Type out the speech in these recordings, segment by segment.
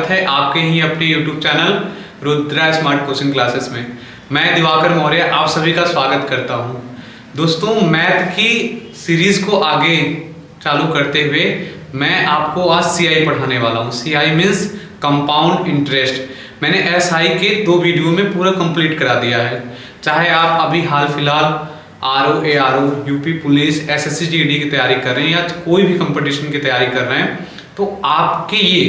स्वागत है आपके ही अपने YouTube channel Rudra smart coaching classes में। मैं दिवाकर मौर्य आप सभी का स्वागत करता हूं। दोस्तों, मैथ की सीरीज को आगे चालू करते हुए मैं आपको आज CI पढ़ाने वाला हूं। CI means compound interest. मैंने SI के 2 वीडियो में पूरा कंप्लीट करा दिया है। चाहे आप अभी हाल फिलहाल RO, ARO, UP police, SSC GD की तैयारी कर रहे हैं या कोई भी कंपटीशन की तैयारी कर रहे हैं, तो आपके ये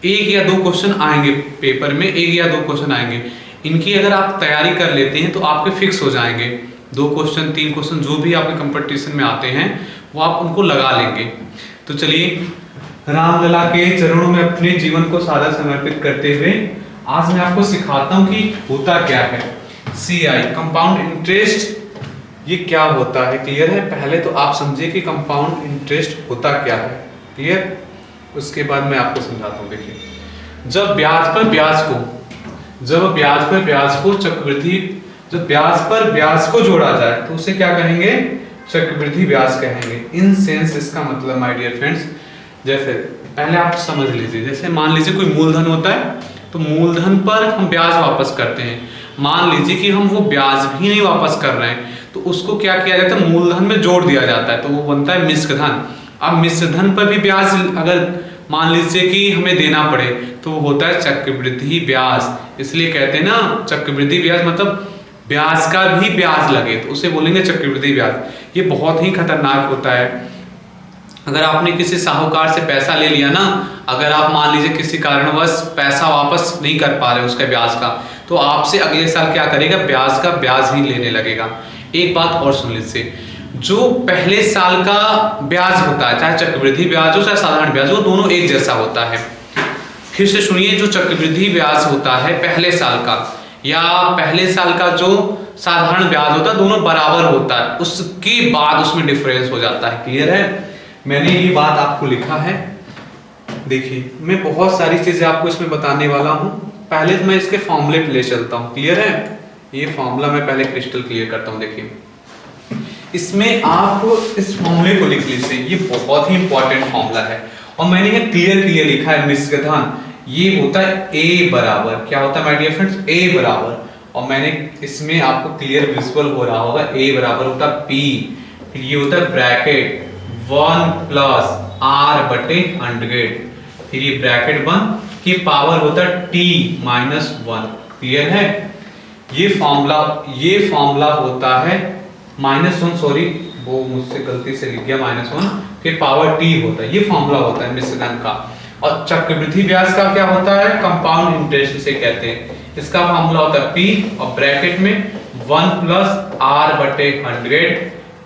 1 या 2 क्वेश्चन आएंगे पेपर में, 1 या 2 क्वेश्चन आएंगे। इनकी अगर आप तैयारी कर लेते हैं तो आपके फिक्स हो जाएंगे। 2 क्वेश्चन 3 क्वेश्चन जो भी आपके कंपटीशन में आते हैं वो आप उनको लगा लेंगे। तो चलिए, रामलला के चरणों में अपने जीवन को सादा समर्पित करते हुए आज मैं आपको सिखाता हूं कि होता क्या है CI कंपाउंड इंटरेस्ट। ये क्या होता है, क्लियर है? पहले तो आप समझिए कि कंपाउंड इंटरेस्ट होता क्या है, क्लियर? उसके बाद मैं आपको समझाता हूँ। देखिए, जब ब्याज पर ब्याज को जोड़ा जाए तो उसे क्या कहेंगे? चक्रवृद्धि ब्याज कहेंगे। इन सेंस इसका मतलब माय डियर फ्रेंड्स, जैसे पहले आप समझ लीजिए, जैसे मान लीजिए कोई मूलधन होता है तो मूलधन पर हम ब्याज वापस करते हैं। मान लीजिए कि हम वो ब्याज भी नहीं वापस कर रहे हैं तो उसको क्या किया जाता है? मूलधन में जोड़ दिया जाता है, तो वो बनता है मिश्र धन। अब मिश्र धन पर भी ब्याज अगर मान लीजिए कि हमें देना पड़े तो वो होता है चक्रवृद्धि ब्याज। इसलिए कहते हैं ना चक्रवृद्धि ब्याज, मतलब ब्याज का भी ब्याज लगे तो उसे बोलेंगे चक्रवृद्धि ब्याज। ये बहुत ही खतरनाक होता है। अगर आपने किसी साहूकार से पैसा ले लिया ना, अगर आप मान लीजिए किसी कारणवश पैसा वापस नहीं कर पा रहे उसके ब्याज का, तो आपसे अगले साल क्या करेगा? ब्याज का ब्याज ही लेने लगेगा। एक बात और सुन लीजिए, जो पहले साल का ब्याज होता है, चाहे चक्रवृद्धि ब्याज हो चाहे साधारण ब्याज हो, दोनों एक जैसा होता है। फिर से सुनिए, जो चक्रवृद्धि ब्याज होता है पहले साल का या पहले साल का जो साधारण ब्याज होता है, दोनों बराबर होता है। उसके बाद उसमें डिफरेंस हो जाता है। क्लियर है? मैंने ये बात आपको लिखा है। देखिए, मैं बहुत सारी चीजें आपको इसमें बताने वाला हूं। पहले मैं इसके फॉर्मूले पे ले चलता हूं। क्लियर है? ये फॉर्मूला मैं पहले क्रिस्टल क्लियर करता हूं। देखिए, इसमें आप इस फॉर्मूले को लिख लीजिए। ये बहुत ही इंपॉर्टेंट फॉर्मूला है और मैंने ये क्लियर लिखा है। मिश्र धन ये होता है A बराबर, क्या होता है माय डियर फ्रेंड्स? A बराबर। और मैंने इसमें आपको क्लियर विजुअल हो रहा होगा, A बराबर होता है P, फिर ये होता है ब्रैकेट 1 प्लस R बटे 100, फिर ये ब्रैकेट 1 की पावर होता है T माइनस 1। क्लियर है? ये फॉर्मूला होता है -1, सॉरी वो मुझसे गलती से लिख गया, -1 के पावर T होता है। ये फॉर्मूला होता है मिश्र धन का। और चक्रवृद्धि ब्याज का क्या होता है? कंपाउंड इंटरेस्ट इसे कहते हैं। इसका फॉर्मूला होता है P और ब्रैकेट में 1 प्लस R बटे 100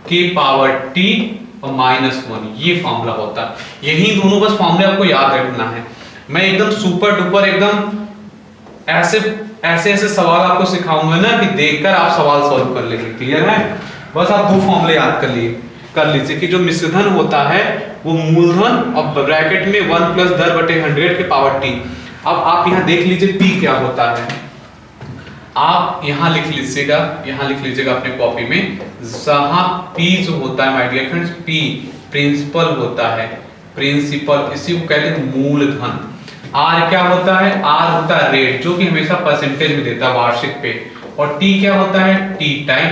की पावर T और -1, ये फॉर्मूला होता है। यही दोनों बस फॉर्मूले आपको याद रखना है। मैं एकदम सुपर डुपर एकदम ऐसे सवाल आपको सिखाऊंगा ना कि देखकर आप सवाल सॉल्व कर लेंगे। क्लियर है? बस आप 2 फॉर्मूले याद कर लीजिए कि जो मिश्र धन होता है वो मूलधन और ब्रैकेट में 1 प्लस 10 बटे 100 के पावर T। अब आप यहाँ देख लीजिए P क्या होता है। आप यहाँ लिख लीजिएगा अपने कॉपी में, जहां P जो होता है my dear friends, P principal होता है, प्रिंसिपल, इसी को कहते हैं मूलधन। R क्या होता है? R होता है रेट, जो कि हमेशा परसेंटेज में देता है वार्षिक पे। और T क्या होता है? T टाइम,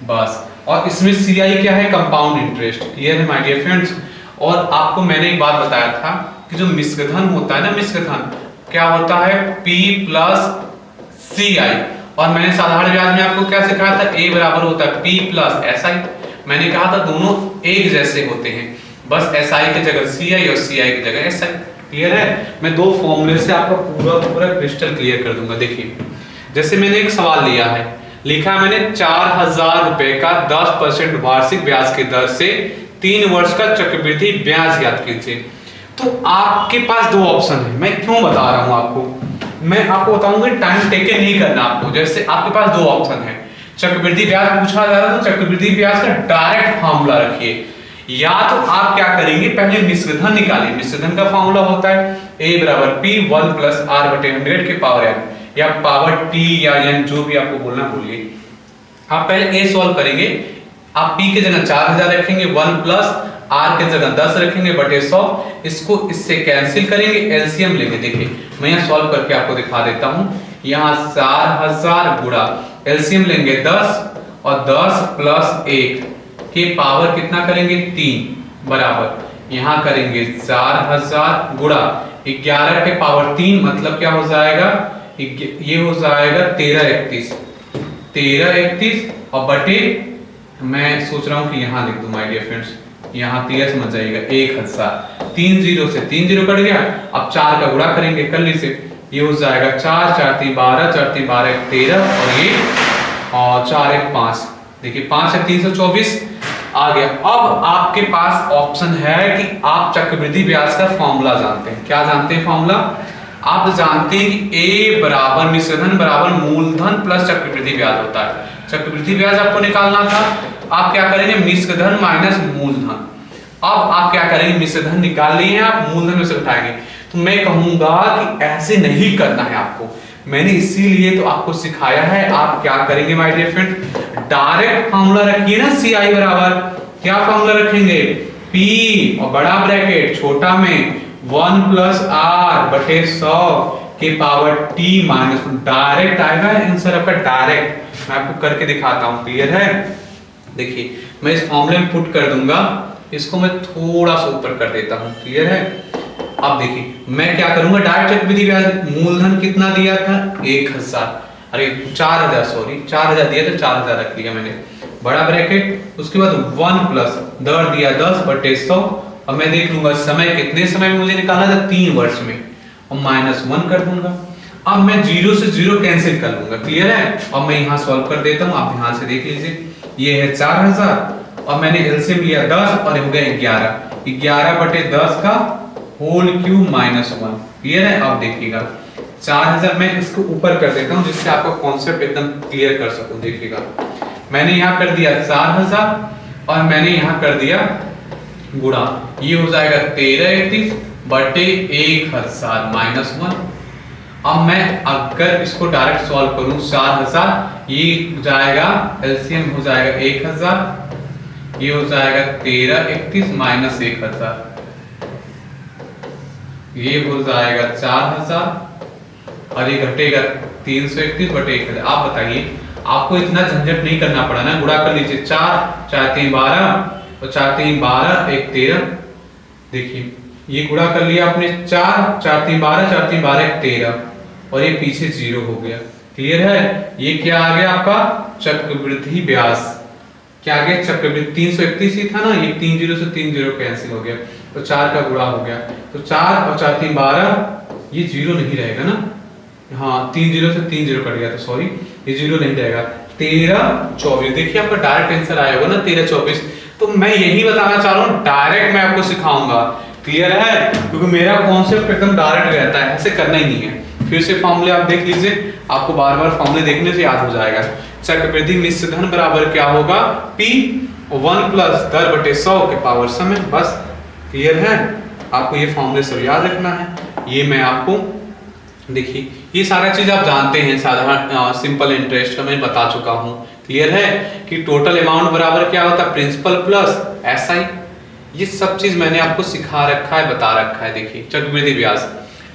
बस। और इसमें CI क्या है? Compound interest. क्लियर है माय डियर फ्रेंड्स? और आपको मैंने एक बात बताया था कि जो मिश्र धन होता है ना, मिश्र धन क्या होता है? P plus CI। और मैंने साधारण ब्याज में आपको क्या सिखाया था? A बराबर होता है P प्लस SI। मैंने कहा था दोनों एक जैसे होते हैं, बस SI की जगह CI और CI की जगह SI। क्लियर है? मैं 2 फॉर्मूले से आपका पूरा क्रिस्टल क्लियर कर दूंगा। देखिए, जैसे मैंने एक सवाल लिया है, लिखा है मैंने 4000 रुपए का 10% वार्षिक ब्याज की दर से 3 वर्ष का चक्रवृद्धि ब्याज ज्ञात कीजिए। तो आपके पास 2 ऑप्शन है। मैं क्यों बता रहा हूं आपको? मैं आपको बताऊंगा टाइम टेकन नहीं करना आपको। जैसे आपके पास 2 ऑप्शन है, चक्रवृद्धि ब्याज पूछा जा रहा है तो चक्रवृद्धि ब्याज का डायरेक्ट फॉर्मूला रखिए, या तो आप क्या करेंगे, पहले मिश्र धन निकालिए। मिश्र धन का फॉर्मूला होता है A बराबर P 1 प्लस R बटे 100 के पावर n, या पावर T या n, जो भी आपको बोलना बोलिए। आप पहले A सॉल्व करेंगे। आप P की जगह 4000 रखेंगे, 1 प्लस आर के जगह 10 रखेंगे बटे 100, इसको इससे कैंसिल करेंगे, एलसीएम लेंगे। देखिए मैं यहाँ सॉल्व करके आपको दिखा देता हूँ। यहाँ 4000 गुणा एलसीएम लेंगे 10 और 10 प्लस 1 के पावर कितना करेंगे 3 बराबर यहाँ करेंगे 4000 गुणा 11 के पावर 3 मतलब क्या हो जाएगा, ये हो जाएगा 1331 और बटे मैं सोच रहा हूं कि यहां लिख दूं माय डियर फ्रेंड्स, यहां 13 समझ जाइएगा 1000, 3 0 से 3 0 कट गया। अब 4 का गुणा करेंगे कर लीजिए, ये हो जाएगा 4 4 3 12, 4 3 12 13 और ये 4 1 5, देखिए 5 है 324 आ गया। अब आपके पास ऑप्शन है कि आप चक्रवृद्धि ब्याज का फॉर्मूला जानते हैं। क्या जानते हैं फॉर्मूला? आप जानते हैं कि A बराबर मिश्रधन बराबर मूलधन प्लस चक्रवृद्धि ब्याज होता है। चक्रवृद्धि ब्याज आपको निकालना था, आप क्या करेंगे मिश्रधन माइनस मूलधन। अब आप क्या करेंगे, मिश्रधन निकाल लिए हैं आप, मूलधन में से उठाएंगे। तो मैं कहूंगा कि ऐसे नहीं करना है आपको, मैंने इसीलिए तो आपको सिखाया है। आप क्या करेंगे my dear friend, direct formula रखिए ना, CI बराबर क्या फॉर्मूला रखेंगे, P और बड़ा ब्रैकेट छोटा में 1 प्लस आर बटे 100 के पावर T माइनस, डायरेक्ट आएगा आंसर आपका डायरेक्ट। मैं आपको करके दिखाता हूं, क्लियर है? देखिए मैं इस फॉर्मूले में पुट कर दूंगा, इसको मैं थोड़ा सा ऊपर कर देता हूं, क्लियर है? अब देखिए मैं क्या करूंगा, डायरेक्ट चक्रवृद्धि ब्याज मूलधन कितना दिया था 1000, अरे 4000 सॉरी 4000 दिया था, 4000 रख लिया मैंने बड़ा ब्रैकेट, उसके बाद 1 प्लस दर दिया 10 बटे 100 और मैं देख लूंगा समय कितने समय में मुझे निकालना था 3 वर्ष में, और -1 कर दूंगा। अब मैं 0 से 0 कैंसिल कर लूंगा, क्लियर है? अब मैं यहाँ सॉल्व कर देता हूँ, आप ध्यान से देख लीजिए। ये है 4000 और मैंने एलसीएम लिया 10 और हो गया 11 बटे 10 का होल क्यूब -1, क्लियर है? अब देखिएगा 4000 मैं इसको ऊपर कर देता हूँ जिससे आपका कॉन्सेप्ट एकदम क्लियर कर सकूं। देखिएगा मैंने यहाँ कर दिया 4000 और मैंने यहाँ कर दिया गुणा, ये हो जाएगा 1331 बटे 1000 -1। अब मैं अगर इसको डायरेक्ट सॉल्व करूं 4000, ये हो जाएगा एलसीएम हो जाएगा 1000, ये हो जाएगा 1331 माइनस 1000, ये हो जाएगा 4000 और ये घटेगा 331 बटे 1000। आप बताइए, आपको इतना झंझट नहीं करना पड़ा ना, गुणा कर लीजिए 4 4 3 12 और 4 3 12 1 13, देखिए ये गुणा कर लिया आपने 4 4 3 12 4 3 12 1 13 और ये पीछे 0 हो गया, क्लियर है? ये क्या आ गया आपका चक्रवृद्धि ब्याज, क्या आ गया चक्रवृद्धि 331 ही था ना, ये 3 0 से 3 0 कैंसिल हो गया तो 4 का गुणा हो गया, तो 4 और 4 3 12, ये 0 नहीं रहेगा ना, हाँ 3 0 से 3 0 कट गया तो सॉरी ये 0 नहीं रहेगा, 13 24, देखिए आपका डायरेक्ट आंसर आया होगा ना 13 24। तो मैं यही बताना चाह रहा हूँ, डायरेक्ट मैं आपको सिखाऊंगा, क्लियर है? क्योंकि मेरा कॉन्सेप्ट एकदम डायरेक्ट रहता है, ऐसे करना ही नहीं है। फिर से फॉर्मूले आप देख लीजिए, आपको बार बार फॉर्मूले देखने से याद हो जाएगा। चक्रवृद्धि मिश्रधन बराबर क्या होगा, P 1 प्लस दर बटे 100 के पावर समय, बस क्लियर है? आपको ये फॉर्मूले सब याद रखना है। ये मैं आपको देखिए ये सारा चीज आप जानते हैं, साधारण सिंपल इंटरेस्ट का मैं बता चुका हूं, क्लियर है? कि टोटल अमाउंट बराबर क्या होता है प्रिंसिपल प्लस SI, ये सब चीज मैंने आपको सिखा रखा है, बता रखा है। देखिए चक्रवृद्धि ब्याज,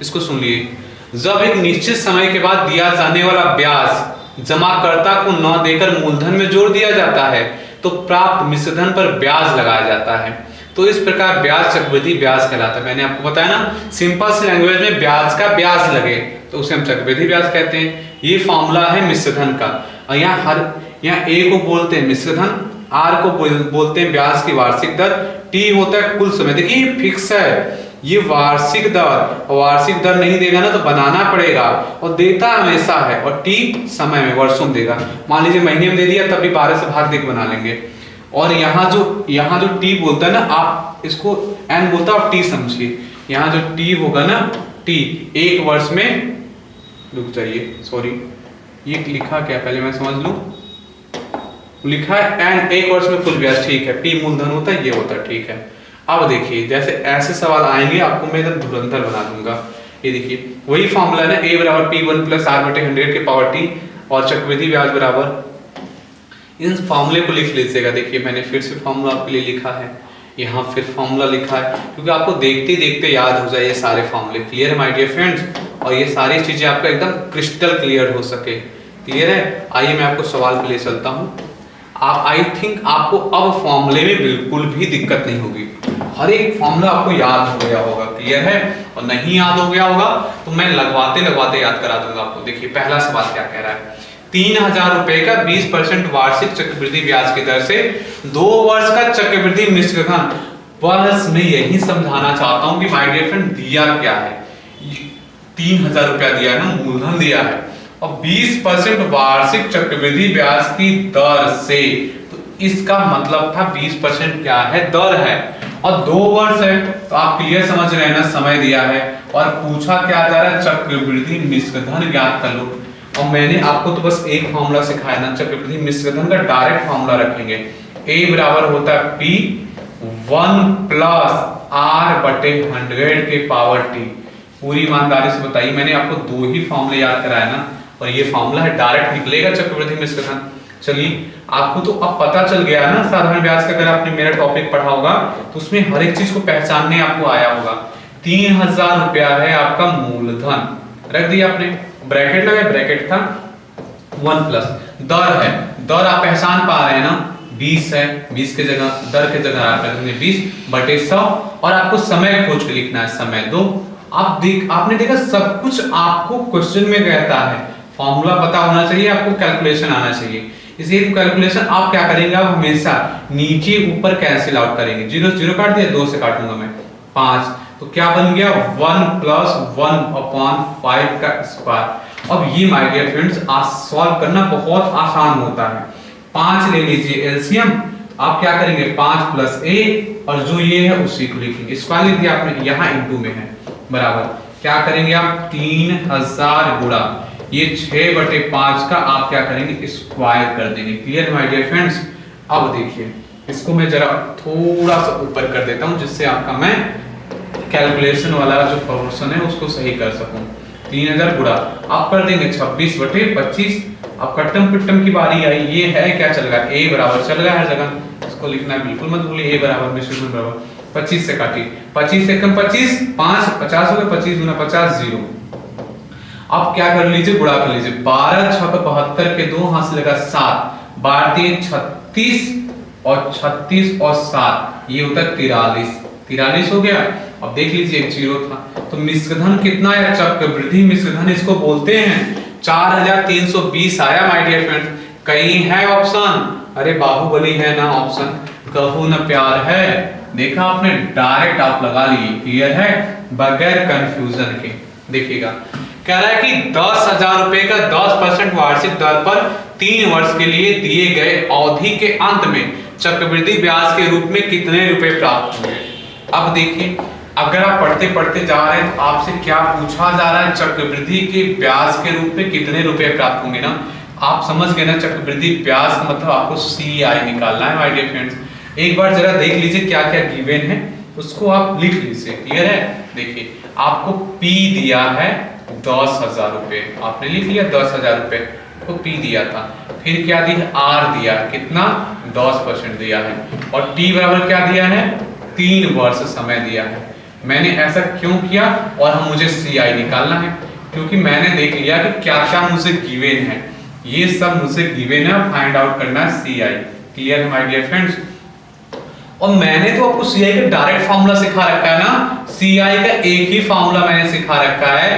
इसको सुन लिए, जब एक निश्चित समय के बाद दिया जाने वाला ब्याज जमाकर्ता को न देकर मूलधन में जोड़ दिया जाता है तो प्राप्त मिश्रधन पर ब्याज लगाया जाता है, तो इस प्रकार ब्याज चक्रवृद्धि ब्याज कहलाता है। मैंने आपको बताया ना, सिंपल सी लैंग्वेज में ब्याज का ब्याज लगे तो उसे हम चक्रवृद्धि ब्याज कहते हैं। ये फॉर्मूला है मिश्रधन का, और यहाँ A को बोलते हैं मिश्रधन, R को बोलते हैं ब्याज की वार्षिक दर, T होता है कुल समय। देखिए ये फिक्स है, ये वार्षिक दर, और वार्षिक दर नहीं देगा ना तो बनाना पड़ेगा, और देता हमेशा है, और T समय में वर्षों में देगा। मान लीजिए महीने में दे दिया तब भी 12 से भाग देकर बना लेंगे। और यहाँ जो T बोलता है ना, आप इसको N बोलता है, T समझिए, यहाँ जो T होगा ना T, एक वर्ष में, रुक जाइए सॉरी ये लिखा क्या पहले मैं समझ लूं, लिखा है N एक वर्ष में कुल ब्याज, ठीक है? P मूलधन होता है, ये होता है, ठीक है? अब देखिए जैसे ऐसे सवाल आएंगे आपको मैं एकदम धुरंधर बना दूंगा। ये देखिए वही फॉर्मूला है, A बराबर P1 प्लस R बटे 100 के पावर T और चक्रवृद्धि ब्याज बराबर, इन फॉर्मूले को लिख लीजिएगा। देखिए मैंने फिर से फॉर्मूला आपके लिए लिखा है, यहाँ फिर फॉर्मूला लिखा है, क्योंकि आपको देखते देखते याद हो जाए ये सारे फॉर्मूले। क्लियर है माय डियर फ्रेंड्स? और ये सारी चीजें आपका एकदम क्रिस्टल क्लियर हो सके। क्लियर है? आइए मैं आपको सवाल पे ले चलता हूँ। आप आई थिंक आपको अब फॉर्मूले में बिल्कुल भी दिक्कत नहीं होगी, हर एक फॉर्मूला आपको याद हो गया होगा। क्लियर है? और नहीं याद हो गया होगा तो मैं लगवाते लगवाते याद करा दूंगा आपको। देखिए पहला सवाल क्या कह रहा है, 3000 रुपए का 20% वार्षिक चक्रवृद्धि ब्याज की दर से 2 वर्ष का चक्रवृद्धि मिश्र धन। बस मैं यही समझाना चाहता हूं कि माय डियर फ्रेंड दिया क्या है, 3000 रुपया दिया है ना, मूलधन दिया है, और 20% वार्षिक चक्रवृद्धि ब्याज की दर से, तो इसका मतलब था 20% क्या है, दर है, और 2 वर्ष है, तो आप क्लियर समझ रहे हैं ना, समय दिया है, और पूछा क्या जा रहा है, चक्रवृद्धि मिश्र धन ज्ञात कर लो। और मैंने आपको तो बस एक फॉर्मूला सिखाया ना, चक्रवृद्धि मिश्र धन का डायरेक्ट फॉर्मूला रखेंगे। A बराबर होता है P 1 प्लस R/100 के पावर T। पूरी ईमानदारी से बताइए, मैंने आपको 2 ही फॉर्मूले याद कराया ना, और ये फॉर्मूला है, डायरेक्ट निकलेगा चक्रवृद्धि मिश्र धन। चलिए आपको तो अब पता चल गया ना साधारण ब्याज का, अगर आपने मेरा टॉपिक पढ़ा होगा तो उसमें हर एक चीज को पहचानने आपको आया होगा। 3000 रुपया है आपका मूलधन, रख दिया आपने, ब्रैकेट लगा, ब्रैकेट था 1 प्लस दर है, दर आप पहचान पा रहे हैं ना, 20 है, 20 के जगह दर के जगह आप रखेंगे 20/100, और आपको समय खोज के लिखना है, समय 2। आपने देखा सब कुछ आपको क्वेश्चन में कहता है, फॉर्मूला पता होना चाहिए, आपको कैलकुलेशन आना चाहिए, इसलिए कैलकुलेशन आप क्या करेंगे, आप हमेशा नीचे ऊपर कैंसिल आउट करेंगे। 0 0 काट दिया, 2 से काटूंगा मैं 5, तो क्या बन गया 1 प्लस 1/5 का स्क्वायर। अब ये माय डियर फ्रेंड्स आज सॉल्व करना बहुत आसान होता है। 5 ले लीजिए एलसीएम, आप क्या करेंगे 5 प्लस a, और जो ये है उसी को लिखेंगे, स्क्वायर लिख दिया आपने, यहाँ इनटू में है, बराबर क्या करेंगे आप 3000 गुणा ये 6/5 का आप क्या करेंगे स्क्वायर कर देंगे। Clear my dear friends? अब देखिए इसको मैं जरा थोड़ा सा ऊपर कर देता हूं, जिससे आपका मैं कैलकुलेशन वाला जो पोर्शन है उसको सही कर सकूं। 3000 गुणा आप कर देंगे 26/25। अब कट्टम पिट्टम की बारी आई, ये है क्या चल रहा है, a बराबर चल रहा है हर जगह, इसको लिखना है बिल्कुल मत भूलिए, a बराबर मिश्र धन बराबर 25 से काटिए, 25 से कम 25, 5 50 हो गया, 25 गुना 50 0। अब क्या कर लीजिए, गुणा कर लीजिए, 12 6 72 के 2 हाथ से लगा 7, 12 36, और 36 और 7 ये होता है 43 हो गया। अब देख लीजिए एक 0 था, तो मिश्रधन कितना है, चक्रवृद्धि मिश्रधन इसको बोलते हैं, 4320 आया माय डियर फ्रेंड्स। कहीं है ऑप्शन, अरे बाहुबली है ना ऑप्शन, कहूं ना प्यार है, देखा आपने, डायरेक्ट आप लगा लिए। क्लियर है? बगैर कंफ्यूजन के। देखिएगा कह रहा है कि 10,000 रुपए का 10% वार्षिक दर पर 3 वर्ष के लिए दिए गए अवधि के अंत में चक्रवृद्धि ब्याज के रूप में कितने रुपए प्राप्त होंगे। अब देखिए अगर आप पढ़ते पढ़ते जा रहे हैं तो आपसे क्या पूछा जा रहा है, चक्रवृद्धि के ब्याज के रूप में कितने रुपए प्राप्त होंगे ना, आप समझ गए ना, चक्रवृद्धि ब्याज का मतलब आपको CI निकालना है माय डियर फ्रेंड्स। एक बार जरा देख लीजिए क्या क्या गिवन है, उसको आप लिख लीजिए। क्लियर है? देखिए आपको P दिया है 10,000 रुपए, आपने लिख लिया 10,000 रुपए को P दिया था, फिर क्या दिया, R दिया कितना 10% दिया है, और T बराबर क्या दिया है 3 वर्ष समय दिया है। मैंने ऐसा क्यों किया, और हम मुझे CI निकालना है, क्योंकि मैंने देख लिया कि क्या क्या मुझे गिवन है, ये सब मुझे गिवन है, फाइंड आउट करना है CI। क्लियर है माय डियर फ्रेंड्स? और मैंने तो आपको CI का डायरेक्ट फार्मूला सिखा रखा है ना, CI का एक ही फार्मूला मैंने सिखा रखा है,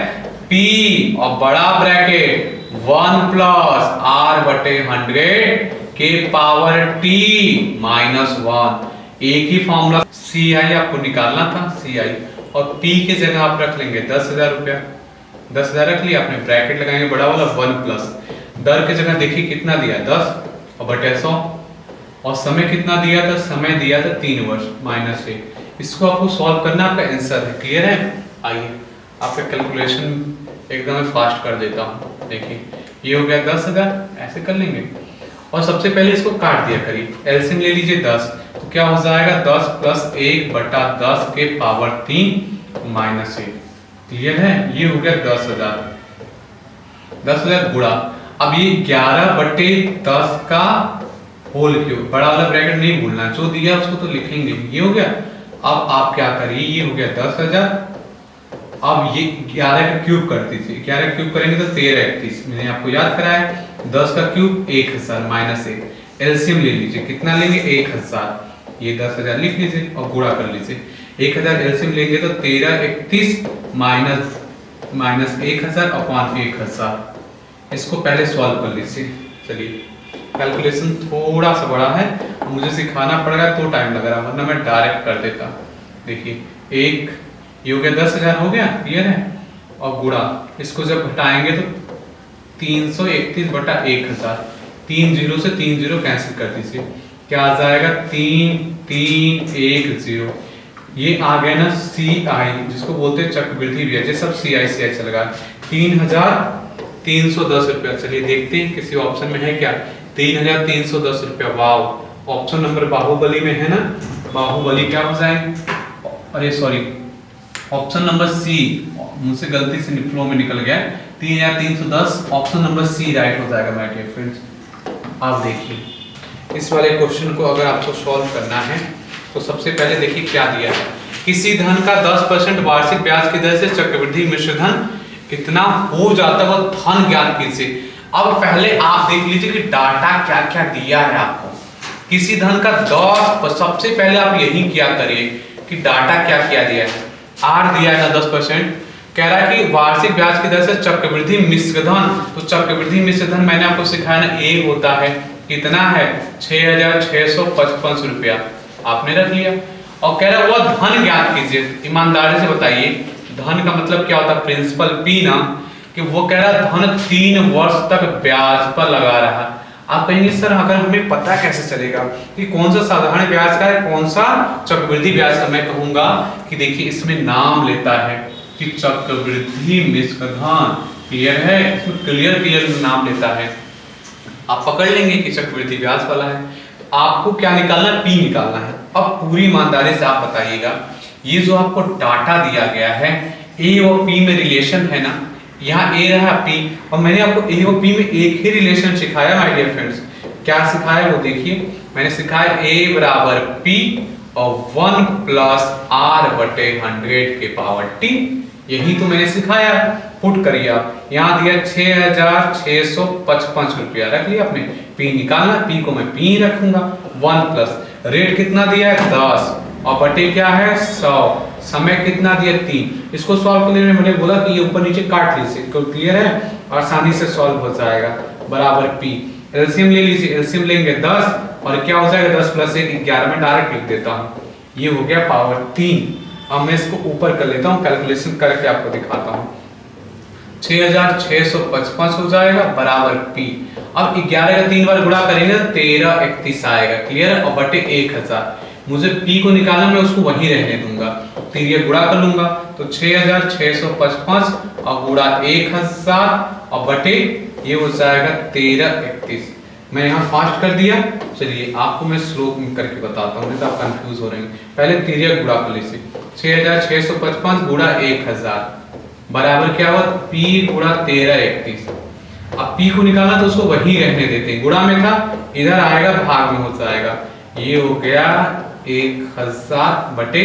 P और बड़ा ब्रैकेट 1 प्लस R/100 के पावर T माइनस 1, एक ही फार्मूला। CI आपको निकालना था, CI, और P की जगह आप रख लेंगे 10,000 रुपया, 10,000 रख लिया आपने, ब्रैकेट लगाएंगे बड़ा वाला 1 प्लस दर की जगह देखिए कितना दिया 10 और बटे 100, और समय कितना दिया था, समय दिया था 3 वर्ष माइनस 1। इसको आपको सॉल्व करना, आपका आंसर है। क्लियर है? आइए आपका कैलकुलेशन एकदम फास्ट कर देता हूँ। देखिए ये हो गया 10,000, ऐसे कर लेंगे, और सबसे पहले इसको काट दिया करिए, एलसीएम ले लीजिए 10, तो क्या हो जाएगा 10 प्लस 1/10 के पावर 3 माइनस 1। क्लियर है? ये हो गया 10,000 गुणा, अब ये 11/10 का होल क्यूब, बड़ा वाला ब्रैकेट नहीं भूलना, जो दिया उसको तो लिखेंगे। ये हो गया। अब आप क्या करिए, ये हो गया 10,000। अब ये 11 का क्यूब कर दीजिए, 11 क्यूब करेंगे तो 1331, मैंने आपको याद कराया। 10 का क्यूब 1000 माइनस 1, एलसीएम ले लीजिए, कितना लेंगे 1000, ये 10,000 लिख लीजिए और गुणा कर लीजिए। 1000 एलसीएम लेंगे तो 1331 माइनस 1000 अपॉन 1000। इसको पहले सॉल्व कर लीजिए। चलिए, कैलकुलेशन थोड़ा सा बड़ा है, मुझे सिखाना पड़ेगा तो टाइम लग रहा है, वरना मैं डायरेक्ट कर देता। देखिए, एक ये हो गया 10,000 हो गया, क्लियर है, और गुणा इसको जब घटाएंगे तो 331 बटा 1000, 3 जीरो से 3 जीरो कैंसिल कर दीजिए, क्या आ जाएगा 3310। ये आ गया ना CI, जिसको बोलते हैं चक्रवृद्धि ब्याज, ये सब CI चल रहा है, 3310 रुपया। चलिए देखते हैं किसी ऑप्शन में है क्या 3310 रुपया। वाव, ऑप्शन नंबर बाहुबली में है ना, बाहुबली क्या हो जाएंगे, अरे सॉरी, ऑप्शन नंबर सी, मुझसे गलती से फ्लो में निकल गया, 3310, ऑप्शन नंबर सी राइट हो जाएगा माय डियर फ्रेंड्स। आप देखिए, इस वाले क्वेश्चन को अगर आपको सॉल्व करना है तो सबसे पहले देखिए क्या दिया है, किसी धन का 10% वार्षिक ब्याज की दर से चक्रवृद्धि मिश्र धन कितना हो जाता है, वो धन ज्ञात कीजिए। अब पहले आप देख लीजिए कि डाटा क्या क्या दिया है आपको, किसी धन का 10, सबसे पहले आप यही क्या करिए कि डाटा क्या क्या दिया है, आर दिया है ना 10%, कह रहा है कि वार्षिक ब्याज की दर से चक्रवृद्धि मिश्र धन, तो चक्रवृद्धि मिश्र धन मैंने आपको सिखाया ना, ए होता है, कितना है 6655 रुपया, आपने रख लिया। और कह रहा है वह धन ज्ञात कीजिए, ईमानदारी से बताइए धन का मतलब क्या होता है, प्रिंसिपल पी ना, कि वो कह रहा है धन 3 वर्ष तक ब्याज पर लगा रहा है। आप कहेंगे सर अगर हमें पता कैसे चलेगा कि कौन सा साधारण ब्याज का है कौन सा चक्रवृद्धि ब्याज का, मैं कहूंगा कि देखिए इसमें नाम लेता है कि चक्रवृद्धि मिश्र धन, क्लियर है, इसमें क्लियर नाम लेता है, आप पकड़ लेंगे कि चक्रवृद्धि ब्याज वाला है। तो आपको क्या निकालना है, पी निकालना है। अब पूरी ईमानदारी से आप बताइएगा, ये जो आपको डाटा दिया गया है ए और पी में रिलेशन है ना, यहाँ ए रहा पी, और मैंने आपको ए और पी में एक ही रिलेशन सिखाया माय डियर फ्रेंड्स। क्या सिखाया वो देखिए, मैंने सिखाया ए बराबर पी और 1 प्लस आर बटे 100 के पावर टी, यही तो मैंने सिखाया। पुट करिए आप, यहाँ दिया 6655 रुपया, रख लिया आपने, पी निकालना, पी को मैं पी रखूंगा, 1 प्लस रेट कितना दिया है 10 और बटे क्या है 100, समय कितना दिया 3। इसको सॉल्व करने में मैंने बोला कि ये ऊपर नीचे काट लीजिए, तो क्लियर है, आसानी से सॉल्व हो जाएगा। बराबर पी, एलसीएम ले लीजिए, एलसीएम लेंगे 10 और क्या हो जाएगा 10 प्लस 1 11, में डायरेक्ट लिख देता हूँ, ये हो गया पावर 3। अब मैं इसको ऊपर कर लेता हूँ, कैलकुलेशन करके आपको दिखाता हूँ, 6655 हो जाएगा बराबर पी। अब 11 का 3 बार गुणा करेंगे तो 1331 आएगा, क्लियर है, और बटे 1000, मुझे पी को निकालना, मैं उसको वहीं रहने दूंगा, फिर ये गुणा कर लूंगा तो 6655 और गुणा 1000 और बटे ये हो जाएगा 1331। मैं यहाँ फास्ट कर दिया, चलिए आपको मैं स्लो करके बताता हूँ, नहीं तो आप कंफ्यूज हो रहे हैं। पहले 13 गुणा कर लीजिए, 6655 गुणा 1000 बराबर क्या हुआ, पी गुणा 1331। अब पी को निकालना तो उसको वहीं रहने देते हैं, गुणा में था, इधर आएगा भाग में हो जाएगा, ये हो गया 1000 बटे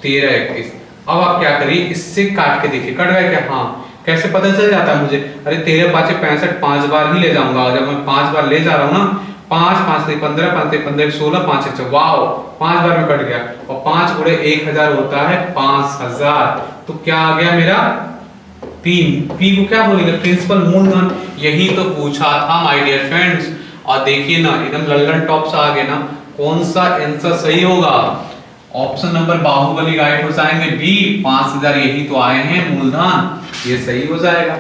1331। अब आप क्या करिए, इससे काट के देखिए, कट गया क्या, हाँ, कैसे पता चल जाता है मुझे, अरे 13 5 65, 5 बार ही ले जाऊंगा, जब मैं 5 बार ले जा रहा हूँ ना, 5 5 से 15 5 से 15 16 5 6, वाओ 5 बार में कट गया, और 5 गुणे 1000 होता है 5000, तो क्या आ गया मेरा पी। पी को क्या बोलेंगे, प्रिंसिपल मूलधन, यही तो पूछा था माय डियर फ्रेंड्स। और देखिए ना एकदम लल्लन टॉप से आ गए ना, कौन सा आंसर सही होगा, ऑप्शन नंबर बाहुबली राइट हो जाएंगे, बी 5000 यही तो आए हैं मूलधन, ये सही हो जाएगा।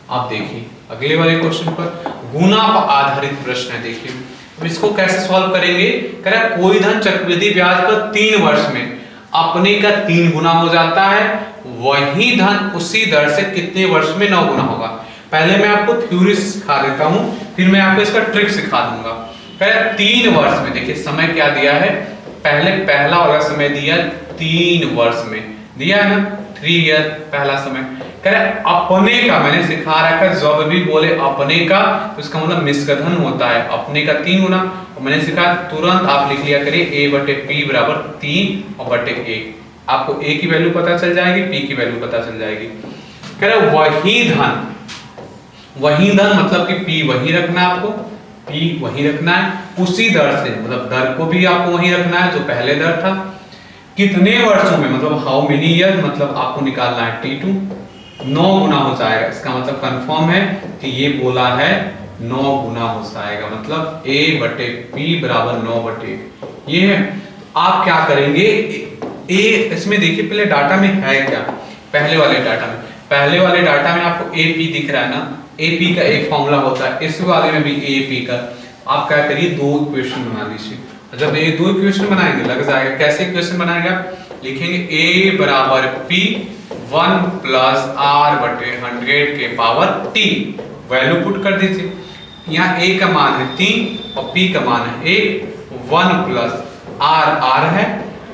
आप देखिए अगले वाले क्वेश्चन पर गुना पर आधारित प्रश्न है, देखिए अब इसको कैसे सॉल्व करेंगे, कह रहा है कोई धन चक्रवृद्धि ब्याज पर 3 वर्ष में अपने का 3 गुना हो जाता है, वही धन उसी दर से कितने वर्ष में 9 गुना होगा। पहले मैं आपको थ्योरी सिखा देता हूं, फिर मैं आपको इसका ट्रिक सिखा दूंगा। पहले 3 वर्ष में देखिए समय क्या दिया है, पहले पहला वाला समय दिया 3 वर्ष में दिया है ना, 3 ईयर पहला समय, कह रहे अपने का, मैंने सिखा रखा है जब भी बोले अपने का तो इसका मतलब मिश्रधन होता है, अपने का 3 गुना। और मैंने सिखाया तुरंत आप लिख लिया करिए a बटे p बराबर 3 और बटे 1। आपको a की वैल्यू पता चल जाएगी, p की वैल्यू पता चल जाएगी। कह रहे वही धन मतलब कि p वही रखना है, आपको p वही रखना है उसी दर से, मतलब दर को भी आपको वही रखना है जो पहले दर था। कितने वर्षों में, मतलब हाउ मेनी ईयर, मतलब आपको निकालना है t2, 9 गुना हो जाएगा। इसका मतलब कंफर्म है कि ये बोला है 9 गुना हो जाएगा, मतलब a बटे p बराबर 9 बटे ये है। आप क्या करेंगे, a इसमें देखिए पहले डाटा में है क्या, पहले वाले डाटा में आपको ap दिख रहा है ना, ap का एक फॉर्मूला होता है, इस वाले में भी ap का। आप क्या करिए, 2 इक्वेशन बना लीजिए। जब ये 2 इक्वेशन बनाएंगे लग जाएगा। कैसे इक्वेशन बनाएगा, लिखेंगे a बराबर p 1 प्लस r बटे 100 के पावर t, वैल्यू पुट कर दीजिए। यहाँ a का मान है 3 और p का मान है 1, 1 प्लस r है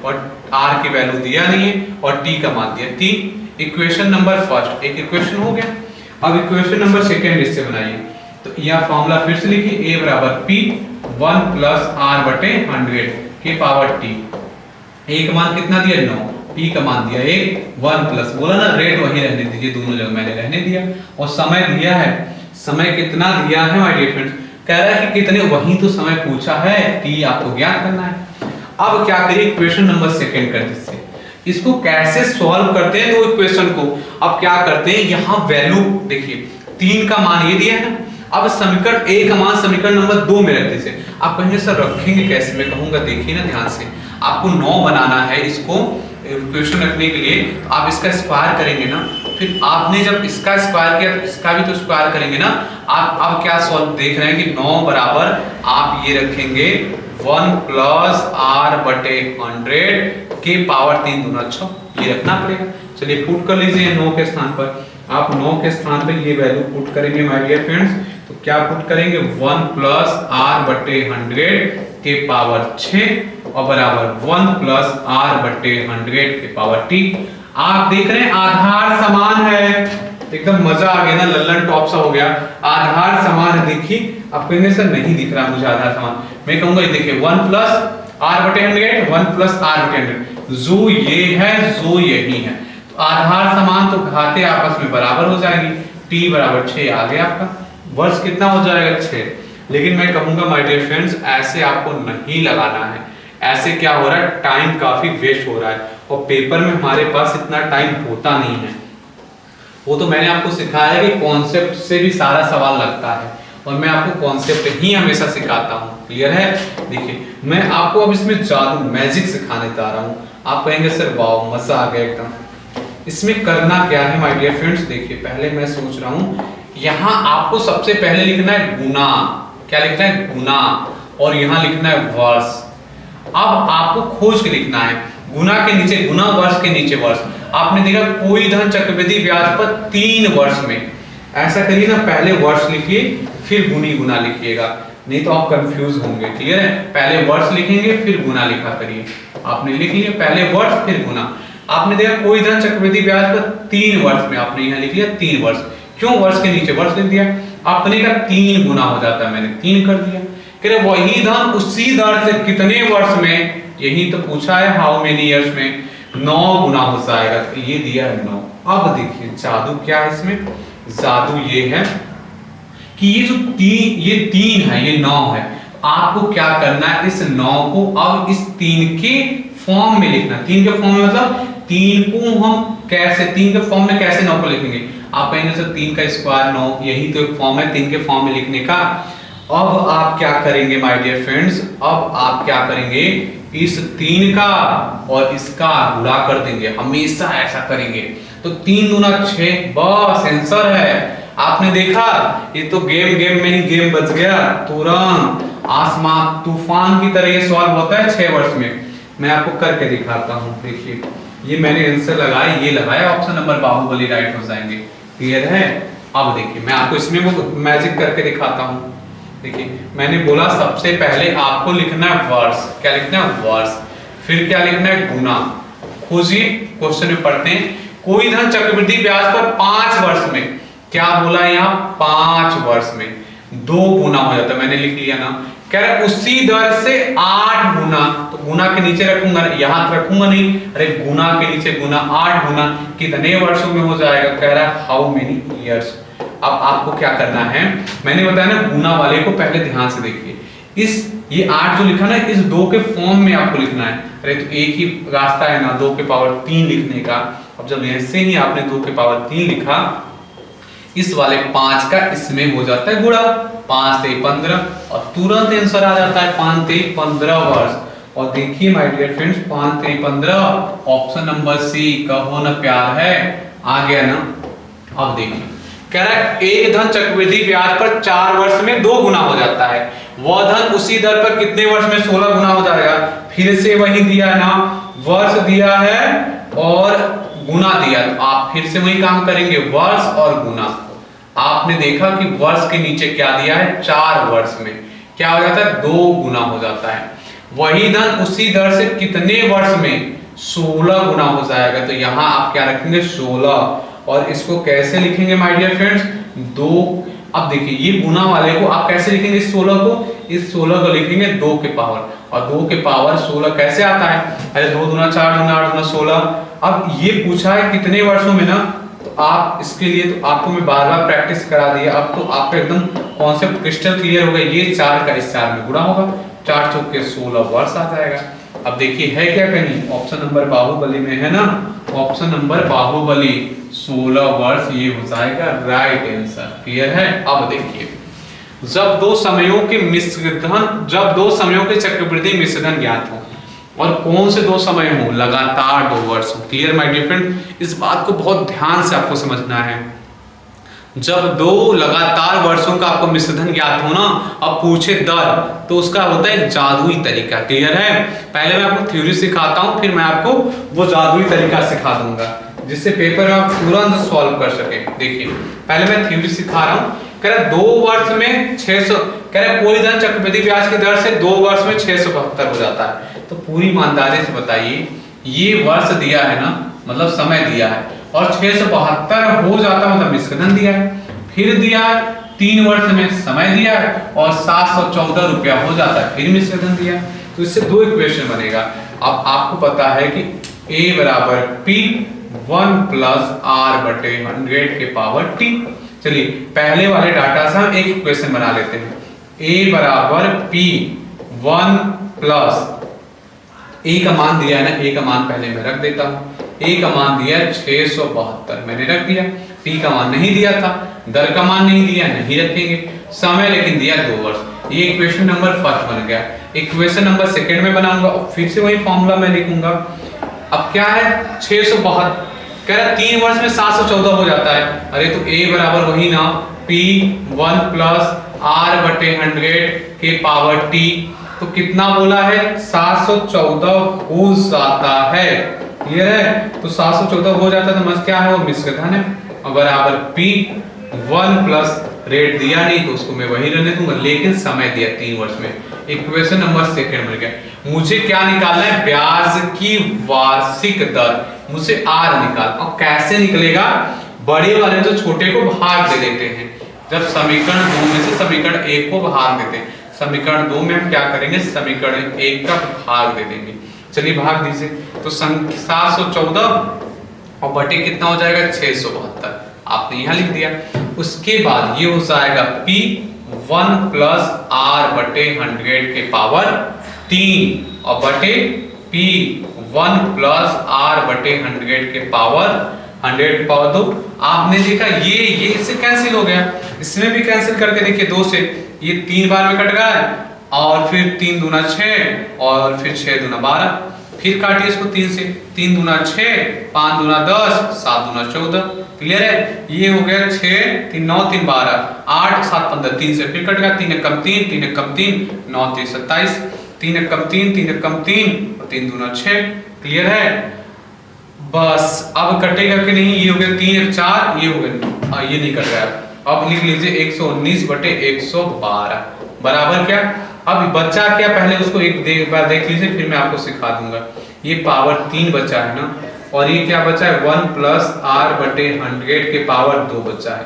और r की वैल्यू दिया नहीं है और t का मान दिया 3। इक्वेशन नंबर फर्स्ट एक इक्वेशन हो गया। अब इक्वेशन नंबर सेकेंड इससे बनाइए, तो यह फॉर्मूला फिर से लिखिए, a बराबर p 1 प्लस r बटे 100 के पावर t। a का मान कितना दिया 9, p का मान दिया 1 प्लस, बोला ना रेट वही रहने दीजिए, दोनों जगह मैंने रहने दिया। और समय दिया है, समय कितना दिया है माय डियर फ्रेंड्स, कह रहा है कि कितने, वही तो समय पूछा है, t आपको ज्ञात करना है। अब क्या करिए, इक्वेशन नंबर सेकंड कर दीजिए। इसको कैसे सॉल्व करते हैं दो इक्वेशन को, अब क्या करते हैं, यहाँ वैल्यू देखिए 3 का मान ये दिया है ना, अब समीकरण a का मान समीकरण नंबर 2 में रख दीजिए। आप कहेंगे सर रखेंगे कैसे, मैं कहूंगा देखिए ना ध्यान से, आपको 9 बनाना है इसको इक्वेशन रखने के लिए, तो आप इसका स्क्वायर करेंगे ना, फिर आपने जब इसका स्क्वायर किया तो इसका भी तो स्क्वायर करेंगे ना। आप अब क्या सॉल्व देख रहे हैं कि 9 बराबर आप ये रखेंगे 1 प्लस r बटे 100 के पावर 3 दूना 6, ये रखना पड़ेगा। चलिए पुट कर लीजिए 9 के स्थान पर, आप 9 के स्थान पर ये वैल्यू पुट करेंगे माय डियर फ्रेंड्स, तो क्या पुट करेंगे 1 प्लस r बटे 100 के पावर 6 और बराबर 1 प्लस r बटे 100 के पावर t। आप देख रहे हैं आधार समान है, एकदम मजा आ गया ना, लल्लन टॉप सा हो गया। आधार समान है, देखिए आप कहेंगे सर नहीं दिख रहा मुझे आधार समान, मैं कहूंगा ये देखिए 1 प्लस r बटे 100 1 प्लस r बटे 100, जो ये है जो यही है, तो आधार समान तो घाते आपस में बराबर हो जाएगी। t बराबर 6 आ गया आपका, वर्ष कितना हो जाएगा 6। लेकिन मैं कहूंगा माय डियर फ्रेंड्स ऐसे आपको नहीं लगाना है, ऐसे क्या हो रहा है, टाइम काफी वेस्ट हो रहा है और पेपर में हमारे पास इतना टाइम होता नहीं है। वो तो मैंने आपको सिखाया है कि कॉन्सेप्ट से भी सारा सवाल लगता है और मैं आपको कॉन्सेप्ट ही हमेशा सिखाता हूँ, क्लियर है। देखिए मैं आपको अब इसमें जादू मैजिक सिखाने जा रहा हूँ, आप कहेंगे सर वाह मजा आ गया एकदम। इसमें करना क्या है माय डियर फ्रेंड्स, देखिए पहले मैं सोच रहा हूँ यहाँ आपको सबसे पहले लिखना है गुना, क्या लिखना है गुना, और यहाँ लिखना है वर्ष। अब आपको खोज के लिखना है, गुना के नीचे गुना, वर्ष के नीचे वर्ष। आपने देखा कोई धन चक्रवृद्धि ब्याज पर 3 वर्ष में, ऐसा करिए ना, पहले वर्ष लिखिए फिर गुनी गुना लिखिएगा, नहीं तो आप कंफ्यूज होंगे, क्लियर है। पहले वर्ष लिखेंगे फिर गुना लिखा करिए, आपने लिख लिया पहले वर्ष फिर गुना। आपने देखा कोई धन चक्रवृद्धि ब्याज पर 3 वर्ष में, आपने यहाँ लिख लिया 3 वर्ष, क्यों वर्ष के नीचे वर्ष लिख दिया, आपने का 3 गुना हो जाता है, मैंने 3 कर दिया। कह रहे वही धन उसी दर से कितने वर्ष में, यही तो पूछा है हाउ मेनी इयर्स में, 9 गुना हो जाएगा, तो ये दिया है 9। अब देखिए जादू क्या है इसमें, जादू ये है कि ये जो 3 है ये 9 है, आपको क्या करना है इस 9 को अब इस 3 के फॉर्म में लिखना। 3 के फॉर्म में मतलब 3 को हम कैसे, 3 के फॉर्म में कैसे 9 को लिखेंगे, आप कहेंगे सर 3 का स्क्वायर 9, यही तो एक फॉर्म है 3 के फॉर्म में लिखने का। अब आप क्या करेंगे माय डियर फ्रेंड्स, अब आप क्या करेंगे, इस 3 का और इसका गुणा कर देंगे, हमेशा ऐसा करेंगे। तो 3 दूना 6, बस आंसर है। आपने देखा ये तो गेम में ही गेम बच गया, तुरंत आसमान तूफान की तरह ये सॉल्व होता है 6 वर्ष में। मैं आपको करके दिखाता हूँ, देखिए ये मैंने आंसर लगाया, ये लगाया ऑप्शन नंबर बाहुबली राइट हो जाएंगे, क्लियर है। अब देखिए मैं आपको इसमें वो मैजिक करके दिखाता हूँ। देखिए मैंने बोला सबसे पहले आपको लिखना है वर्ष, क्या लिखना है वर्ष, फिर क्या लिखना है गुना। खोजिए क्वेश्चन में पढ़ते हैं, कोई धन चक्रवृद्धि ब्याज पर 5 वर्ष में, क्या बोला यहाँ 5 वर्ष में 2 गुना हो जाता है, मैंने लिख लिया ना। कह रहा है उसी दर से 8 गुना, तो गुना के नीचे रखूंगा, यहां रखूंगा नहीं, अरे गुना के नीचे गुना, 8 गुना कितने वर्षों में हो जाएगा, कह रहा है हाउ मेनी ईयर्स। अब आपको क्या करना है, मैंने बताया ना गुना वाले को पहले ध्यान से देखिए, इस ये 8 जो लिखा ना इस 2 के फॉर्म में आपको लिखना है। अरे तो एक ही रास्ता है ना 2 के पावर 3 लिखने का। अब जब ऐसे ही आपने 2 के पावर 3 लिखा, इस वाले 5 का इसमें हो जाता है गुणा, 5 से 15 और तुरंत आंसर आ जाता है 5 से 15 वर्ष। और देखिए माय डियर फ्रेंड्स 5 से 15 ऑप्शन नंबर सी कहो न प्यार है, आ गया ना। अब देखिए कह रहा है एक धन चक्रवृद्धि ब्याज पर 4 वर्ष में 2 गुना हो जाता है, वह धन उसी दर पर कितने वर्ष में 16 गुना हो जाएगा। फिर से वही दिया है ना, वर्ष दिया है और गुना दिया, तो आप फिर से वही काम करेंगे, वर्ष और गुना। आपने देखा कि वर्ष के नीचे क्या दिया है 4 वर्ष में क्या हो जाता है 2 गुना हो जाता है, वही धन उसी दर से कितने वर्ष में 16 गुना हो जाएगा। तो यहाँ आप क्या रखेंगे 16, और इसको कैसे लिखेंगे माय डियर फ्रेंड्स 2। अब देखिए ये गुना वाले को आप कैसे लिखेंगे, इस 16 को, इस 16 को लिखेंगे 2 के पावर, और 2 के पावर 16 कैसे आता है, अरे 2 दूना 4 दूना 8 दूना 16। अब ये पूछा है कितने वर्षों में ना, तो आप इसके लिए तो आपको मैं बार बार प्रैक्टिस करा दिया, अब तो आपको एकदम कॉन्सेप्ट क्रिस्टल क्लियर हो गया। ये 4 का इस 4 में गुणा होगा, 4 चौके 16 वर्ष आ जाएगा। अब देखिए है क्या कहीं ऑप्शन नंबर बाहुबली में है ना, ऑप्शन नंबर बाहुबली 16 वर्ष ये हो जाएगा राइट आंसर। क्लियर है। अब देखिए जब 2 समयों के मिश्रधन, जब 2 समयों के चक्रवृद्धि मिश्रधन ज्ञात हो, और कौन से 2 समय हो, लगातार 2 वर्ष। क्लियर माय डियर फ्रेंड, इस बात को बहुत ध्यान से आपको समझना है। जब 2 लगातार वर्षों का आपको मिश्रधन ज्ञात हो ना, अब पूछे दर, तो उसका होता है जादुई तरीका। क्लियर है। पहले मैं आपको थ्योरी सिखाता हूं, फिर मैं आपको वो जादुई तरीका सिखा दूंगा जिससे पेपर में आप तुरंत सॉल्व कर सके। देखिए पहले मैं थ्योरी सिखा रहा हूं। कह रहा 2 वर्ष में 600, कह रहा कोई धन चक्रवृद्धि ब्याज की दर से 2 वर्ष में 672 हो जाता है। तो पूरी ईमानदारी से बताइए, ये वर्ष दिया है ना, मतलब समय दिया है, और 672 हो जाता मतलब मिश्रधन दिया है, फिर दिया है 3 वर्ष में समय दिया है, और 714 रुपया हो जाता है, फिर मिश्रधन दिया है। तो इससे 2 इक्वेशन बनेगा। अब आपको पता है कि a बराबर p 1 प्लस r बटे 100 के पावर t। चलिए पहले वाले डाटा से हम एक इक्वेशन बना लेते हैं। a बराबर p 1 प्लस a का मान दिया है ना, a का मान पहले मैं रख देता हूं। a का मान दिया 672 मैंने रख दिया, t का मान नहीं दिया था, दर का मान नहीं दिया, नहीं रखेंगे, समय लेकिन दिया 2 वर्ष। ये इक्वेशन नंबर 1 बन गया। इक्वेशन नंबर 2 में बनाऊंगा और फिर से वही फॉर्मूला मैं लिखूंगा। अब क्या है 672, कह रहा 3 वर्ष में 714 हो जाता है। अरे तो a बराबर वही ना p 1 प्लस r बटे 100 के पावर t, तो कितना बोला है 714 हो जाता है। क्लियर है। तो 714 हो जाता है तो मत क्या है वो मिश्रधन है, और बराबर p 1 प्लस रेट दिया नहीं तो उसको मैं वही रहने दूंगा, लेकिन समय दिया 3 वर्ष में। इक्वेशन नंबर 2 मिल गया। मुझे क्या निकालना है, ब्याज की वार्षिक दर, मुझे r निकाल। और कैसे निकलेगा, बड़े वाले तो छोटे को भाग दे देते हैं। जब समीकरण 2 में से समीकरण 1 को भाग देते हैं, समीकरण 2 में हम क्या करेंगे, समीकरण 1 का भाग दे देंगे। चलिए भाग दीजिए, तो 714 और बटे कितना हो जाएगा 672, आपने यहाँ लिख दिया। उसके बाद ये हो जाएगा p 1 प्लस r बटे 100 के पावर 3 और बटे p 1 प्लस r बटे 100 के पावर 100 के पावर 2। आपने देखा ये इससे कैंसिल हो गया, इसमें भी कैंसिल करके देखिए 2 से, ये 3 बार में कट गया है, और फिर 3 दूना 6 और फिर 6 दूना 12, फिर काटिए इसको 3 से, 3 दूना 6, 5 दूना 10, 7 दूना 14। क्लियर है। ये हो गया 6 3 9 3 12 8 7 15, 3 से फिर कट गया, 3 एकम 3 3 एकम 3 9 3 27, 3 एकम 3 3 एकम 3 और 3 दूना 6। क्लियर है। बस अब कटेगा कि नहीं, ये हो गया 3 1 4, ये हो गया ये नहीं कट रहा। अब लिख लीजिए 119 बटे 112 बराबर क्या, अब बच्चा क्या, पहले उसको एक बार देख लीजिए फिर मैं आपको सिखा दूंगा। ये पावर 3 बचा है ना, और ये क्या बचा है 1 प्लस आर बटे 100 के पावर 2 बचा है।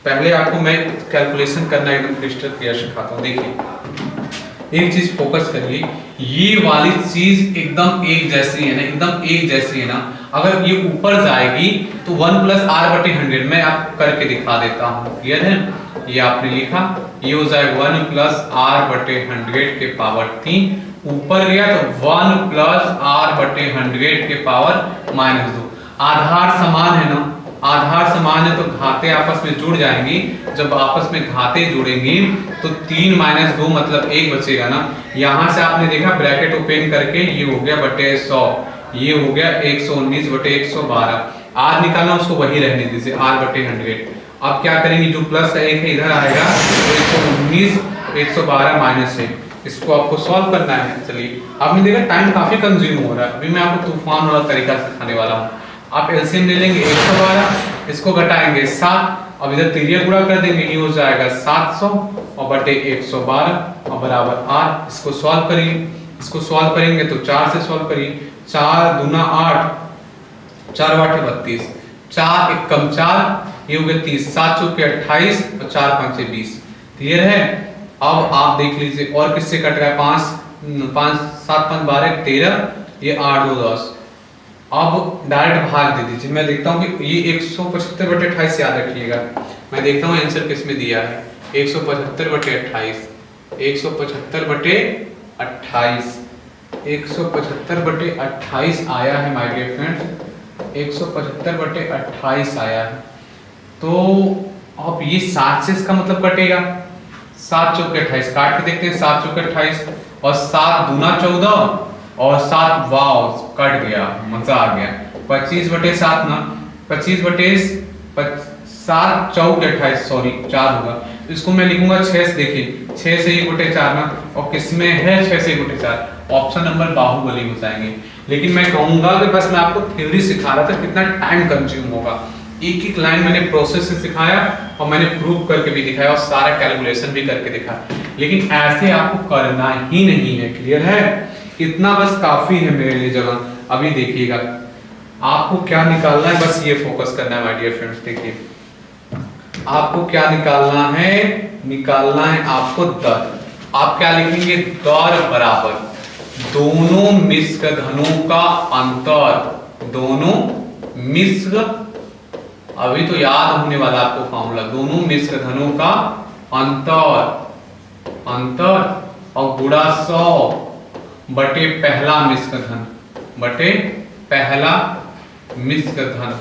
पहले आपको मैं कैलकुलेशन करना एकदम क्रिस्टल क्लियर सिखाता हूँ। देखिए एक चीज फोकस करिए, ये वाली चीज एकदम एक जैसी है ना, एकदम एक जैसी है ना। अगर ये ऊपर जाएगी तो 1 प्लस आर बटे 100 मैं आपको करके दिखा देता हूँ। क्लियर है? ये आपने लिखा, ये हो जाए 1 प्लस आर बटे 100 के पावर 3, ऊपर गया तो 1 प्लस आर बटे 100 के पावर -2। आधार समान है ना, आधार समान है तो घाते आपस में जुड़ जाएंगी। जब आपस में घाते जुड़ेंगी तो 3 - 2 मतलब 1 बचेगा ना। यहां से आपने देखा ब्रैकेट ओपन करके ये हो गया बटे 100, ये हो गया 119 बटे 112। आर निकालना उसको वही रहने दीजिए, आर बटे 100। अब क्या करेंगे, जो प्लस का 1 है इधर आएगा तो 119 112 माइनस 1, इसको आपको सॉल्व करना है। चलिए आपने देखा टाइम काफी कंज्यूम हो रहा है। अभी मैं आपको तूफान वाला तरीका सिखाने वाला हूँ। आप एलसीएम ले लेंगे 112, इसको घटाएंगे 7, अब इधर तिरिया गुणा कर देंगे, ये हो जाएगा 700 और बटे 112 और बराबर आर। इसको सॉल्व करिए, इसको सॉल्व करेंगे तो 4 से सॉल्व करिए। 4 दूना 8, 4 8 32, 4 एकम 4, ये हो गया 30, 7 चौके 28 और 4 पंचे 20। क्लियर है? अब आप देख लीजिए और किससे कट रहा है, 5 7 5 12 13, ये 8 2 10। अब डायरेक्ट भाग दे दीजिए। मैं देखता हूँ कि ये 175 बटे 28 याद रखिएगा। मैं देखता हूँ आंसर किस में दिया है, 175 बटे 28, 175 बटे 28, 175 बटे 28 आया है माय डियर फ्रेंड्स, 175 बटे 28 आया है। तो अब ये 7 से इसका मतलब कटेगा, 7 चौके 28 काट के देखते हैं, 7 चौके 28 और 7 दूना 14 और 7 वाव कट गया, मजा आ गया। 25 बटे 7 ना, 25 बटे 7 चौके 28 सॉरी 4 होगा, इसको मैं लिखूंगा 6 से। देखिए 6 से 1 बटे 4 ना, और किसमें है 6 से 1 बटे 4, ऑप्शन नंबर बाहुबली हो जाएंगे। लेकिन मैं कहूंगा कि बस मैं आपको थ्योरी सिखा रहा था, कितना टाइम कंज्यूम होगा। एक एक लाइन मैंने प्रोसेस से सिखाया और मैंने प्रूव करके भी दिखाया और सारा कैलकुलेशन भी करके दिखाया, लेकिन ऐसे आपको करना ही नहीं है। क्लियर है? इतना बस काफी है मेरे लिए जगह। अभी देखिएगा आपको क्या निकालना है, बस ये फोकस करना है माय डियर फ्रेंड्स। देखिए आपको क्या निकालना है, निकालना है आपको दर। आप क्या लिखेंगे, दर बराबर दोनों मिश्र धनों का अंतर, दोनों मिश्र, अभी तो याद होने वाला आपको फॉर्मूला, दोनों मिश्र धनों का अंतर और गुणा 100 बटे पहला मिश्र धन, बटे पहला मिश्र धन।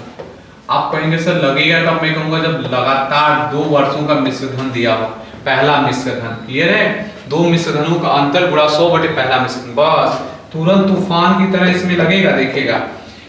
आप कहेंगे सर लगेगा, तब मैं कहूंगा जब लगातार 2 वर्षों का मिश्र धन दिया हो, पहला मिश्र धन। क्लियर है? 2 मिश्र धनों का अंतर गुणा 100 बटे पहला मिश्र धन, बस तुरंत तूफान की तरह इसमें लगेगा। देखिएगा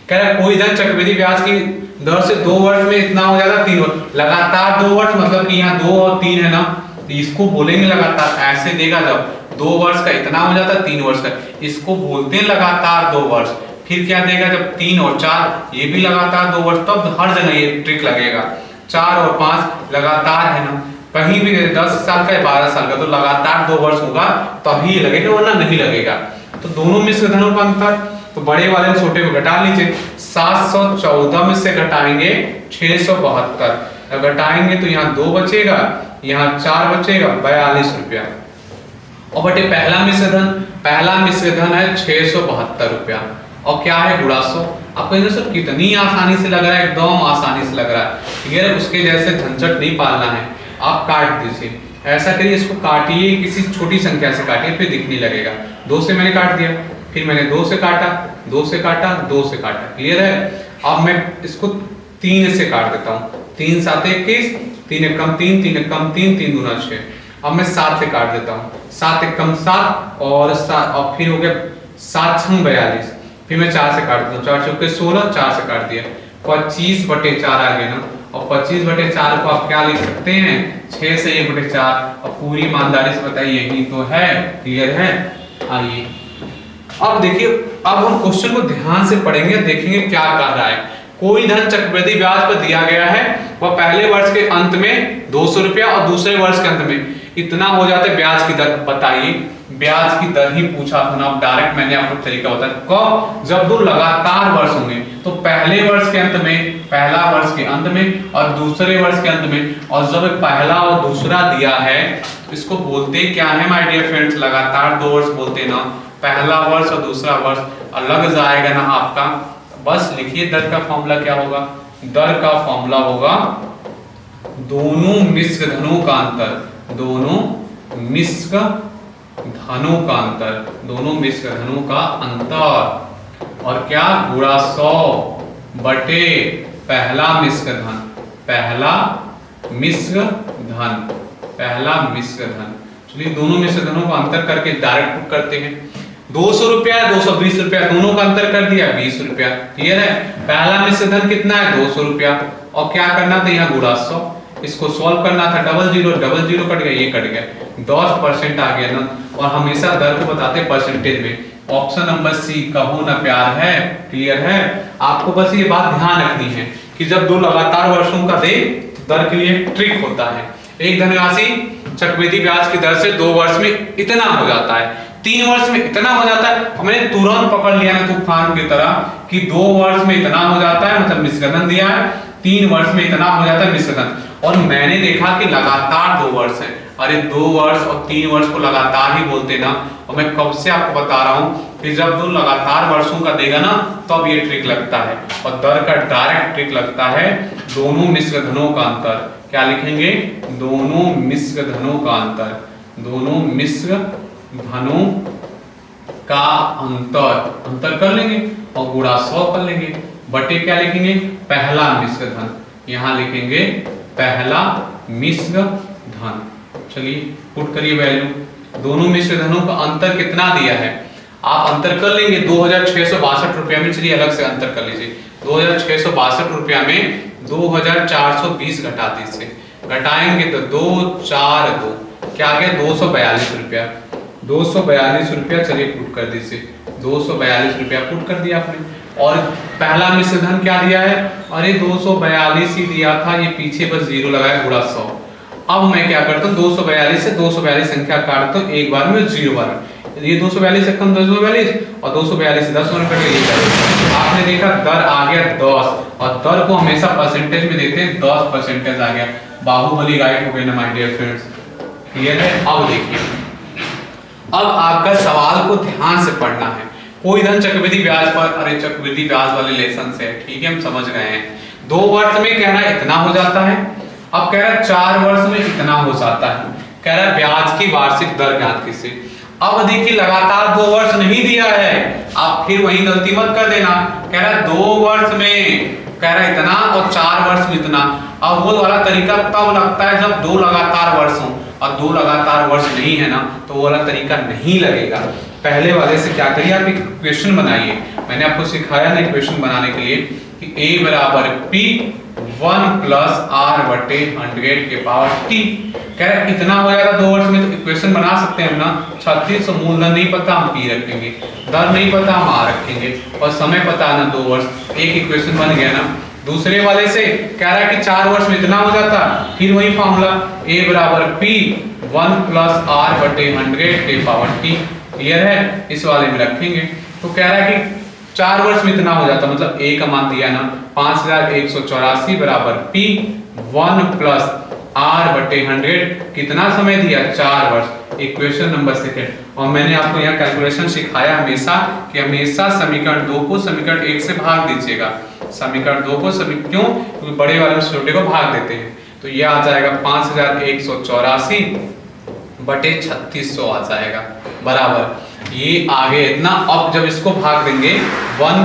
कह रहा कोई धन चक्रवृद्धि ब्याज की दर से 2 वर्ष में इतना हो जाता, 3 वर्ष लगातार 2 वर्ष, मतलब कि यहाँ 2 और 3 है ना, तो इसको बोलेंगे लगातार। ऐसे देगा जब 2 वर्ष का इतना हो जाता, 3 वर्ष का, इसको बोलते हैं लगातार 2 वर्ष। फिर क्या देगा जब 3 और 4, ये भी लगातार 2 वर्ष, तब हर जगह ये ट्रिक लगेगा। 4 और 5 लगातार है ना, कहीं भी 10 साल का या 12 साल का, तो लगातार 2 वर्ष होगा तभी लगेगा, वरना नहीं लगेगा। तो दोनों मिश्र धनों का अंतर, तो बड़े वाले छोटे को घटा लीजिए। 714 में से घटाएंगे 672, घटाएंगे तो यहाँ 2 बचेगा, यहाँ 4 बचेगा, 42 रुपया। और बटे पहला मिश्र धन, पहला मिश्र धन है 672 रुपया, और क्या है गुणा 100। आपको ये सब कितनी आसानी से लग रहा है, एकदम आसानी से लग रहा है। ठीक है? उसके जैसे झंझट नहीं पालना है, आप काट दीजिए। ऐसा करिए, इसको काटिए, किसी छोटी संख्या से काटिए, फिर दिखने लगेगा। 2 से मैंने काट दिया, फिर मैंने 2 से काटा, 2 से काटा, 2 से काटा। क्लियर है? अब मैं इसको 3 से काट देता हूँ। 3 7 21, 3 एकम 3, 3 एकम 3, 3 दूना 6। अब मैं 7 से काट देता हूँ, 7 एकम 7 और 7, और फिर हो गया 7 छंग 42, फिर मैं 4 से काट देता हूँ, 4 चौके 16, 4 से काट दिया, 25 बटे 4 आ गया ना। और 25 बटे 4 को आप क्या लिख सकते हैं, 6 से 1 बटे 4, और पूरी ईमानदारी से बताइए यही तो है। क्लियर है? आइए अब देखिए, अब हम क्वेश्चन को ध्यान से पढ़ेंगे, देखेंगे क्या कह रहा है। कोई धन चक्रवृद्धि ब्याज पर दिया गया है, वह पहले वर्ष के अंत में 200 रुपया और दूसरे वर्ष के अंत में इतना हो जाता है। ब्याज की दर बताइए, ब्याज की दर ही पूछा था ना, डायरेक्ट मैंने आपको तरीका बताया। कब? जब दो लगातार वर्ष होंगे, तो पहले वर्ष के अंत में, पहला वर्ष के अंत में और दूसरे वर्ष के अंत में। और जब पहला और दूसरा दिया है तो इसको बोलते क्या है माय डियर फ्रेंड्स, लगातार 2 वर्ष बोलते ना, पहला वर्ष और दूसरा वर्ष अलग जाएगा ना आपका। बस लिखिए दर का फॉर्मूला क्या होगा, दर का फॉर्मूला होगा दोनों मिश्र धनों का अंतर, दोनों मिश्र धनों का अंतर, दोनों मिश्र धनों का अंतर और क्या गुणा 100 बटे पहला मिश्र धन, पहला मिश्र धन, पहला मिश्र धन। चलिए दोनों मिश्र धनों का अंतर करके डायरेक्ट पुट करते हैं। 200 रुपया 220 रुपया, दोनों का अंतर कर दिया 20 रुपया। क्लियर है? पहला मिश्र धन कितना है? 200 रुपया। और क्या करना था? यहाँ गुणा 100, इसको सॉल्व करना था। डबल जीरो कट गया, ये कट गया, 10% आ गया ना। और हमेशा दर को बताते परसेंटेज में। ऑप्शन नंबर सी, कहो ना प्यार है। क्लियर है? आपको बस ये बात ध्यान रखनी है कि जब दो लगातार वर्षों का दे, दर के लिए ट्रिक होता है। एक धनराशि चक्रवृद्धि ब्याज की दर से 2 वर्ष में इतना हो जाता है, 3 वर्ष में इतना हो जाता है। और मैंने तुरंत पकड़ लिया ना तूफान की तरह कि 2 वर्ष में इतना हो जाता है, मतलब मिश्रधन दिया है, 3 वर्ष में इतना हो जाता है मिश्रधन। और मैंने देखा कि लगातार 2 वर्ष है। अरे 2 वर्ष और 3 वर्ष को लगातार ही बोलते ना। और मैं कब से आपको बता रहा हूं कि जब दो लगातार वर्षों का देगा ना, तब ये ट्रिक लगता है। और दर का डायरेक्ट ट्रिक लगता है दोनों मिश्र धनों का अंतर। क्या लिखेंगे? दोनों मिश्र धनों का अंतर, दोनों मिश्र धनों का अंतर कर लेंगे और गुणा 100 कर लेंगे, बटे क्या लिखेंगे? पहला मिश्र धन। यहां लिखेंगे पहला मिश्र धन। चलिए पुट करिए वैल्यू। दोनों मिश्र धनों का अंतर कितना दिया है आप अंतर कर लेंगे, 2662 रुपया में। चलिए अलग से अंतर कर लीजिए। 2662 रुपया में 2420 घटा दीजिए, घटाएंगे तो 2 4 2 क्या आ गया? 242 रुपया, 242 रुपया। चलिए पुट कर दीजिए, 242 रुपया पुट कर दिया आपने। और पहला मिश्र धन क्या दिया है? अरे 242 ही दिया था, ये पीछे बस जीरो लगाया, गुणा 100। अब मैं क्या करता हूँ, 242 से 242 संख्या काटता हूँ, एक बार में 0 बार। ये 242 से कम 242 और 242 से 10 बार कट गया। आपने देखा दर आ गया 10, और दर को हमेशा परसेंटेज में देते हैं, 10% आ गया। बाहुबली राइट हो गए ना माय डियर फ्रेंड्स। क्लियर है? अब देखिए, अब आपका सवाल को ध्यान से पढ़ना है। कोई धन चक्रवृद्धि ब्याज पर, अरे चक्रवृद्धि ब्याज वाले लेसन से, ठीक है हम समझ गए हैं। 2 वर्ष में कह रहा है इतना हो जाता है। अब कह रहा है 4 वर्ष में इतना हो जाता है। कह रहा है ब्याज की वार्षिक दर ज्ञात कीजिए। अब देखिए लगातार 2 वर्ष नहीं दिया है, आप फिर वही गलती मत कर देना। कह रहा है 2 वर्ष में कह रहा है इतना और 4 वर्ष में इतना। अब वो वाला तरीका तब लगता है जब 2 लगातार वर्ष हो, और 2 लगातार वर्ष नहीं है ना, तो वो वाला तरीका नहीं लगेगा। पहले वाले से क्या करिए, आप एक इक्वेशन बनाइए। मैंने आपको सिखाया ना इक्वेशन बनाने के लिए कि a बराबर p 1 प्लस r बटे 100 के पावर t। कह रहा है इतना हो जाएगा 2 वर्ष में, तो इक्वेशन बना सकते हैं ना। 36 मूलधन नहीं पता, हम p रखेंगे, दर नहीं पता, हम r रखेंगे, और समय पता है ना 2 वर्ष। एक इक्वेशन बन गया ना। दूसरे वाले से कह रहा है कि 4 वर्ष में इतना हो जाता, फिर वही फॉर्मूला a बराबर p 1 प्लस r बटे 100 के पावर t। क्लियर है? इस वाले में रखेंगे। तो कह रहा है कि 4 वर्ष में इतना हो जाता, मतलब a का मान दिया ना 5184 बराबर p 1 प्लस r बटे 100। कितना समय दिया? 4 वर्ष। Equation number second. और मैंने आपको यहाँ कैलकुलेशन सिखाया हमेशा कि हमेशा समीकरण 2 को समीकरण 1 से भाग दीजिएगा। समीकरण 2 को क्यों? क्योंकि बड़े वाले छोटे को भाग देते हैं। तो ये आ जाएगा 5184 बटे 3600 आ जाएगा, बराबर ये आगे इतना। अब जब इसको भाग देंगे 1,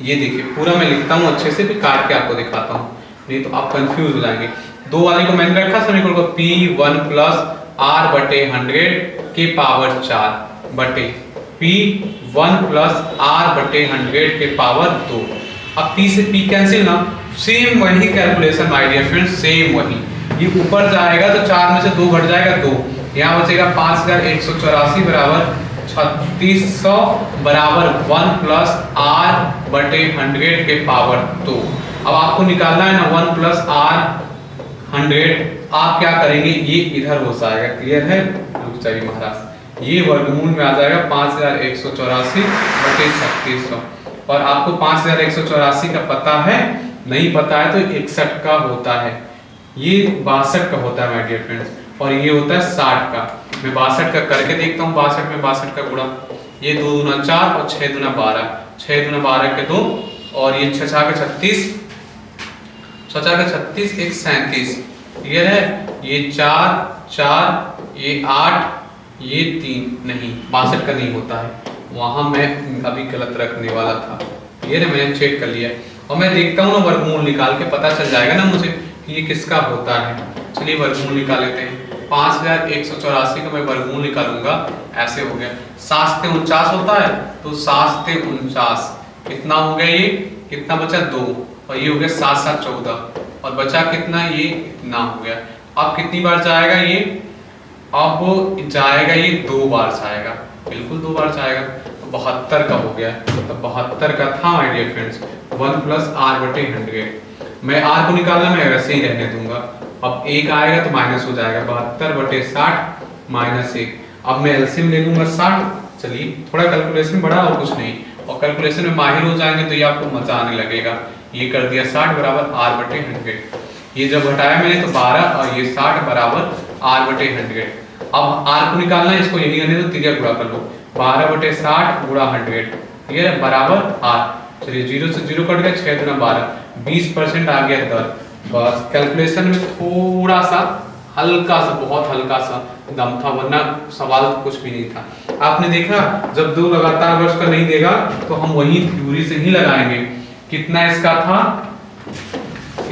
ये देखिए पूरा मैं लिखता हूँ अच्छे से, फिर काट के आपको दिखाता हूँ, नहीं तो आप कंफ्यूज हो जाएंगे। 2 वाले को मैंने रखा समीकरण को p 1 प्लस r बटे 100 के पावर 4 बटे p 1 प्लस r बटे 100 के पावर 2। अब p से p कैंसिल ना, सेम वही calculation my dear friends, same वही। ये ऊपर जाएगा तो 4 में से 2 घट जाएगा 2, यहाँ बचेगा 5184 बराबर 3600 बराबर 1 प्लस r बटे 100 के पावर 2। अब आपको निकालना है ना 1 प्लस आर 100, आप क्या करेंगे, ये इधर हो जाएगा, क्लियर है, रुक जाइए महाराज, ये वर्गमूल में आ जाएगा 5184 बटे 3600, और आपको 5184 का पता है, नहीं पता है तो 61 का होता है, ये 62 का होता है माय डियर फ्रेंड्स, और ये होता है 60 का। मैं 62 का करके देखता हूँ, 62 में 62 का गुणा, ये 2 दूना 4 और 6 दूना 12, 6 दूना 12 के 2, और ये 6 6 के 36, 6 6 के 36, 1 37, क्लियर है, ये 4 4, ये 8, ये 3, नहीं 62 का नहीं होता है, वहां मैं अभी गलत रखने वाला था, ये ना मैंने चेक कर लिया, और मैं देखता हूँ ना वर्गमूल निकाल के पता चल जाएगा ना मुझे कि ये किसका होता है। चलिए वर्गमूल निकाल लेते हैं, 5184 का मैं वर्गमूल निकालूंगा, ऐसे हो गया, 7 से 49 होता है, तो 7 से 49 कितना हो गया, ये कितना बचा 2, और ये हो गया 7 7 14, और बचा कितना, ये इतना हो गया। अब कितनी बार जाएगा ये, अब जाएगा ये 2 बार जाएगा, बिल्कुल 2 बार जाएगा, तो 72 का हो गया, तो 72 का था my dear friends 1 plus R बटे 100। मैं आर को निकालना मैं वैसे ही रहने दूंगा, अब 1 आएगा तो माइनस हो जाएगा, 72 बटे 60 माइनस 1। अब मैं एलसीएम ले लूंगा 60, चलिए थोड़ा कैलकुलेशन बड़ा और कुछ नहीं, और कैलकुलेशन में माहिर हो जाएंगे तो ये आपको मजा आने लगेगा। ये कर दिया 60 बराबर आर बटे 100, ये जब घटाया मैंने तो 12 और ये 60 बराबर आर बटे 100। अब आर को निकालना है, इसको यही करने तो तिरिया गुणा कर लो, 12 बटे 60 गुणा 100, ठीक है, बराबर आर। चलिए 0 से 0 कट गया, 6 दूना 12, 20% आ गया दर। बस कैलकुलेशन में थोड़ा सा हल्का सा, बहुत हल्का सा दम था, वरना सवाल कुछ भी नहीं था। आपने देखा जब 2 लगातार वर्ष का नहीं देगा तो हम वही थ्योरी से ही लगाएंगे। कितना इसका था,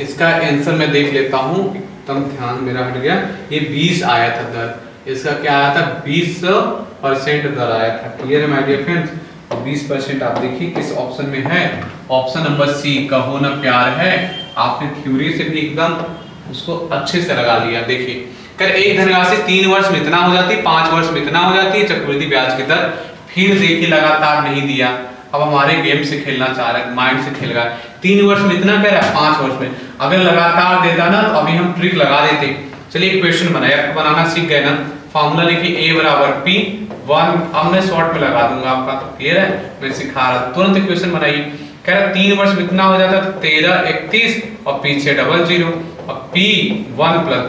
इसका आंसर मैं देख लेता हूँ, एकदम ध्यान मेरा हट गया, ये 20 आया था दर, इसका क्या आया था 20% दर आया था, क्लियर है माय डियर फ्रेंड्स। 20% आप देखिए किस ऑप्शन में है, ऑप्शन नंबर सी, कहो ना प्यार है। आपने थ्योरी से भी एकदम उसको अच्छे से लगा लिया। देखिए कर एक धनराशि 3 वर्ष में इतना हो जाती है, 5 वर्ष में इतना हो जाती है चक्रवृद्धि ब्याज की दर। फिर देखिए लगातार नहीं दिया, अब हमारे गेम से खेलना चाह रहा है, माइंड से खेल रहा है। 3 वर्ष में इतना कह रहा है, 5 वर्ष में अगर लगातार देता ना तो अभी हम ट्रिक लगा देते। चलिए क्वेश्चन बनाया, बनाना सीख गए ना, फॉर्मूला लिखिए A बराबर P1। अब मैं शॉर्ट में लगा दूंगा, आपका तो क्लियर है, मैं सिखा रहा तुरंत इक्वेशन बनाइए। कह रहा 3 वर्ष में इतना हो जाता है 13 31 और पीछे 00 और P1 प्लस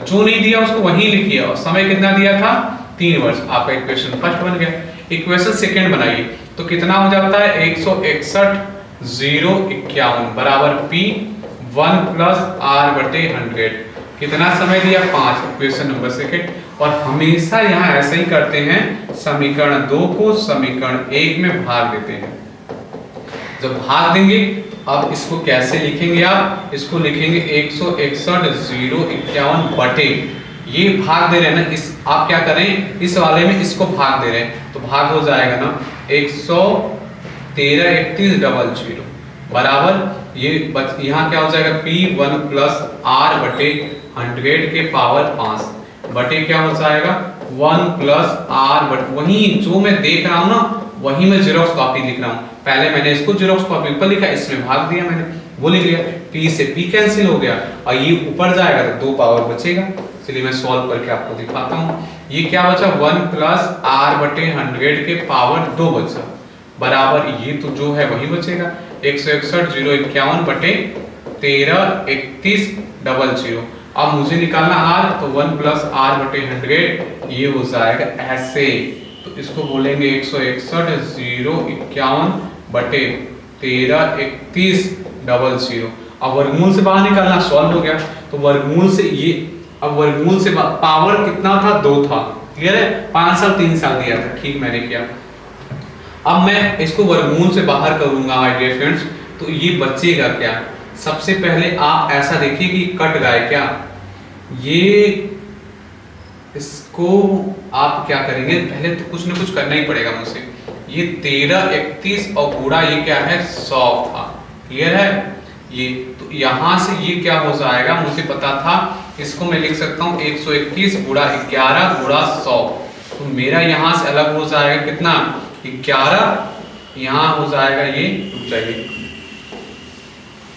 जो नहीं दिया उसको वहीं लिखिए, और समय कितना दिया था 3 वर्ष। आपका इक्वेशन फर्स्ट बन गया। इक्वेशन सेकंड बनाइए तो कितना हो जाता है 161 051 बराबर P1 प्लस R बटे 100। कितना समय दिया 5, इक्वेशन नंबर सेकंड। और हमेशा यहाँ ऐसे ही करते हैं, समीकरण 2 को समीकरण 1 में भाग देते हैं। जब भाग देंगे अब इसको कैसे लिखेंगे, आप इसको लिखेंगे 161 051 बटे, ये भाग दे रहे हैं ना, इस आप क्या करें इस वाले में इसको भाग दे रहे हैं तो भाग हो जाएगा ना 113 31 00 बराबर ये यहाँ क्या हो जाएगा P1 प्लस R बटे 100 के पावर 5 बटे क्या हो जाएगा 1 प्लस R बटे, वही जो मैं देख रहा हूँ ना वही मैं जेरोक्स कॉपी लिख रहा हूँ। पहले मैंने इसको जेरोक्स कॉपी ऊपर लिखा, इसमें भाग दिया मैंने, वो लिख लिया। P से P कैंसिल हो गया और ये ऊपर जाएगा तो 2 पावर बचेगा। चलिए मैं सॉल्व करके आपको दिखाता हूँ। ये क्या बचा 1 प्लस R बटे 100 के पावर 2 बचा बराबर, ये तो जो है वही बचेगा 161 051 बटे 13 31 00। अब मुझे निकालना R, तो 1 प्लस R बटे 100 ये हो जाएगा ऐसे, तो इसको बोलेंगे 161 051 बटे 13 31 00। अब वर्गमूल से बाहर निकालना, सॉल्व हो गया। तो वर्गमूल से ये, अब वर्गमूल से पावर कितना था 2 था, क्लियर है, 5 साल 3 साल दिया था, ठीक मैंने किया। अब मैं इसको वर्गमूल से बाहर करूंगा माय डियर फ्रेंड्स, तो ये बचेगा क्या। सबसे पहले आप ऐसा देखिए कि कट गए क्या, ये इसको आप क्या करेंगे, पहले तो कुछ ना कुछ करना ही पड़ेगा मुझसे। ये 13 31 और गुणा ये क्या है 100 था, क्लियर है। ये तो यहाँ से ये क्या हो जाएगा, मुझे पता था, इसको मैं लिख सकता हूँ 121 गुणा 11 गुणा 100। तो मेरा यहाँ से अलग हो जाएगा कितना 11, यहाँ हो जाएगा ये, रुक जाइए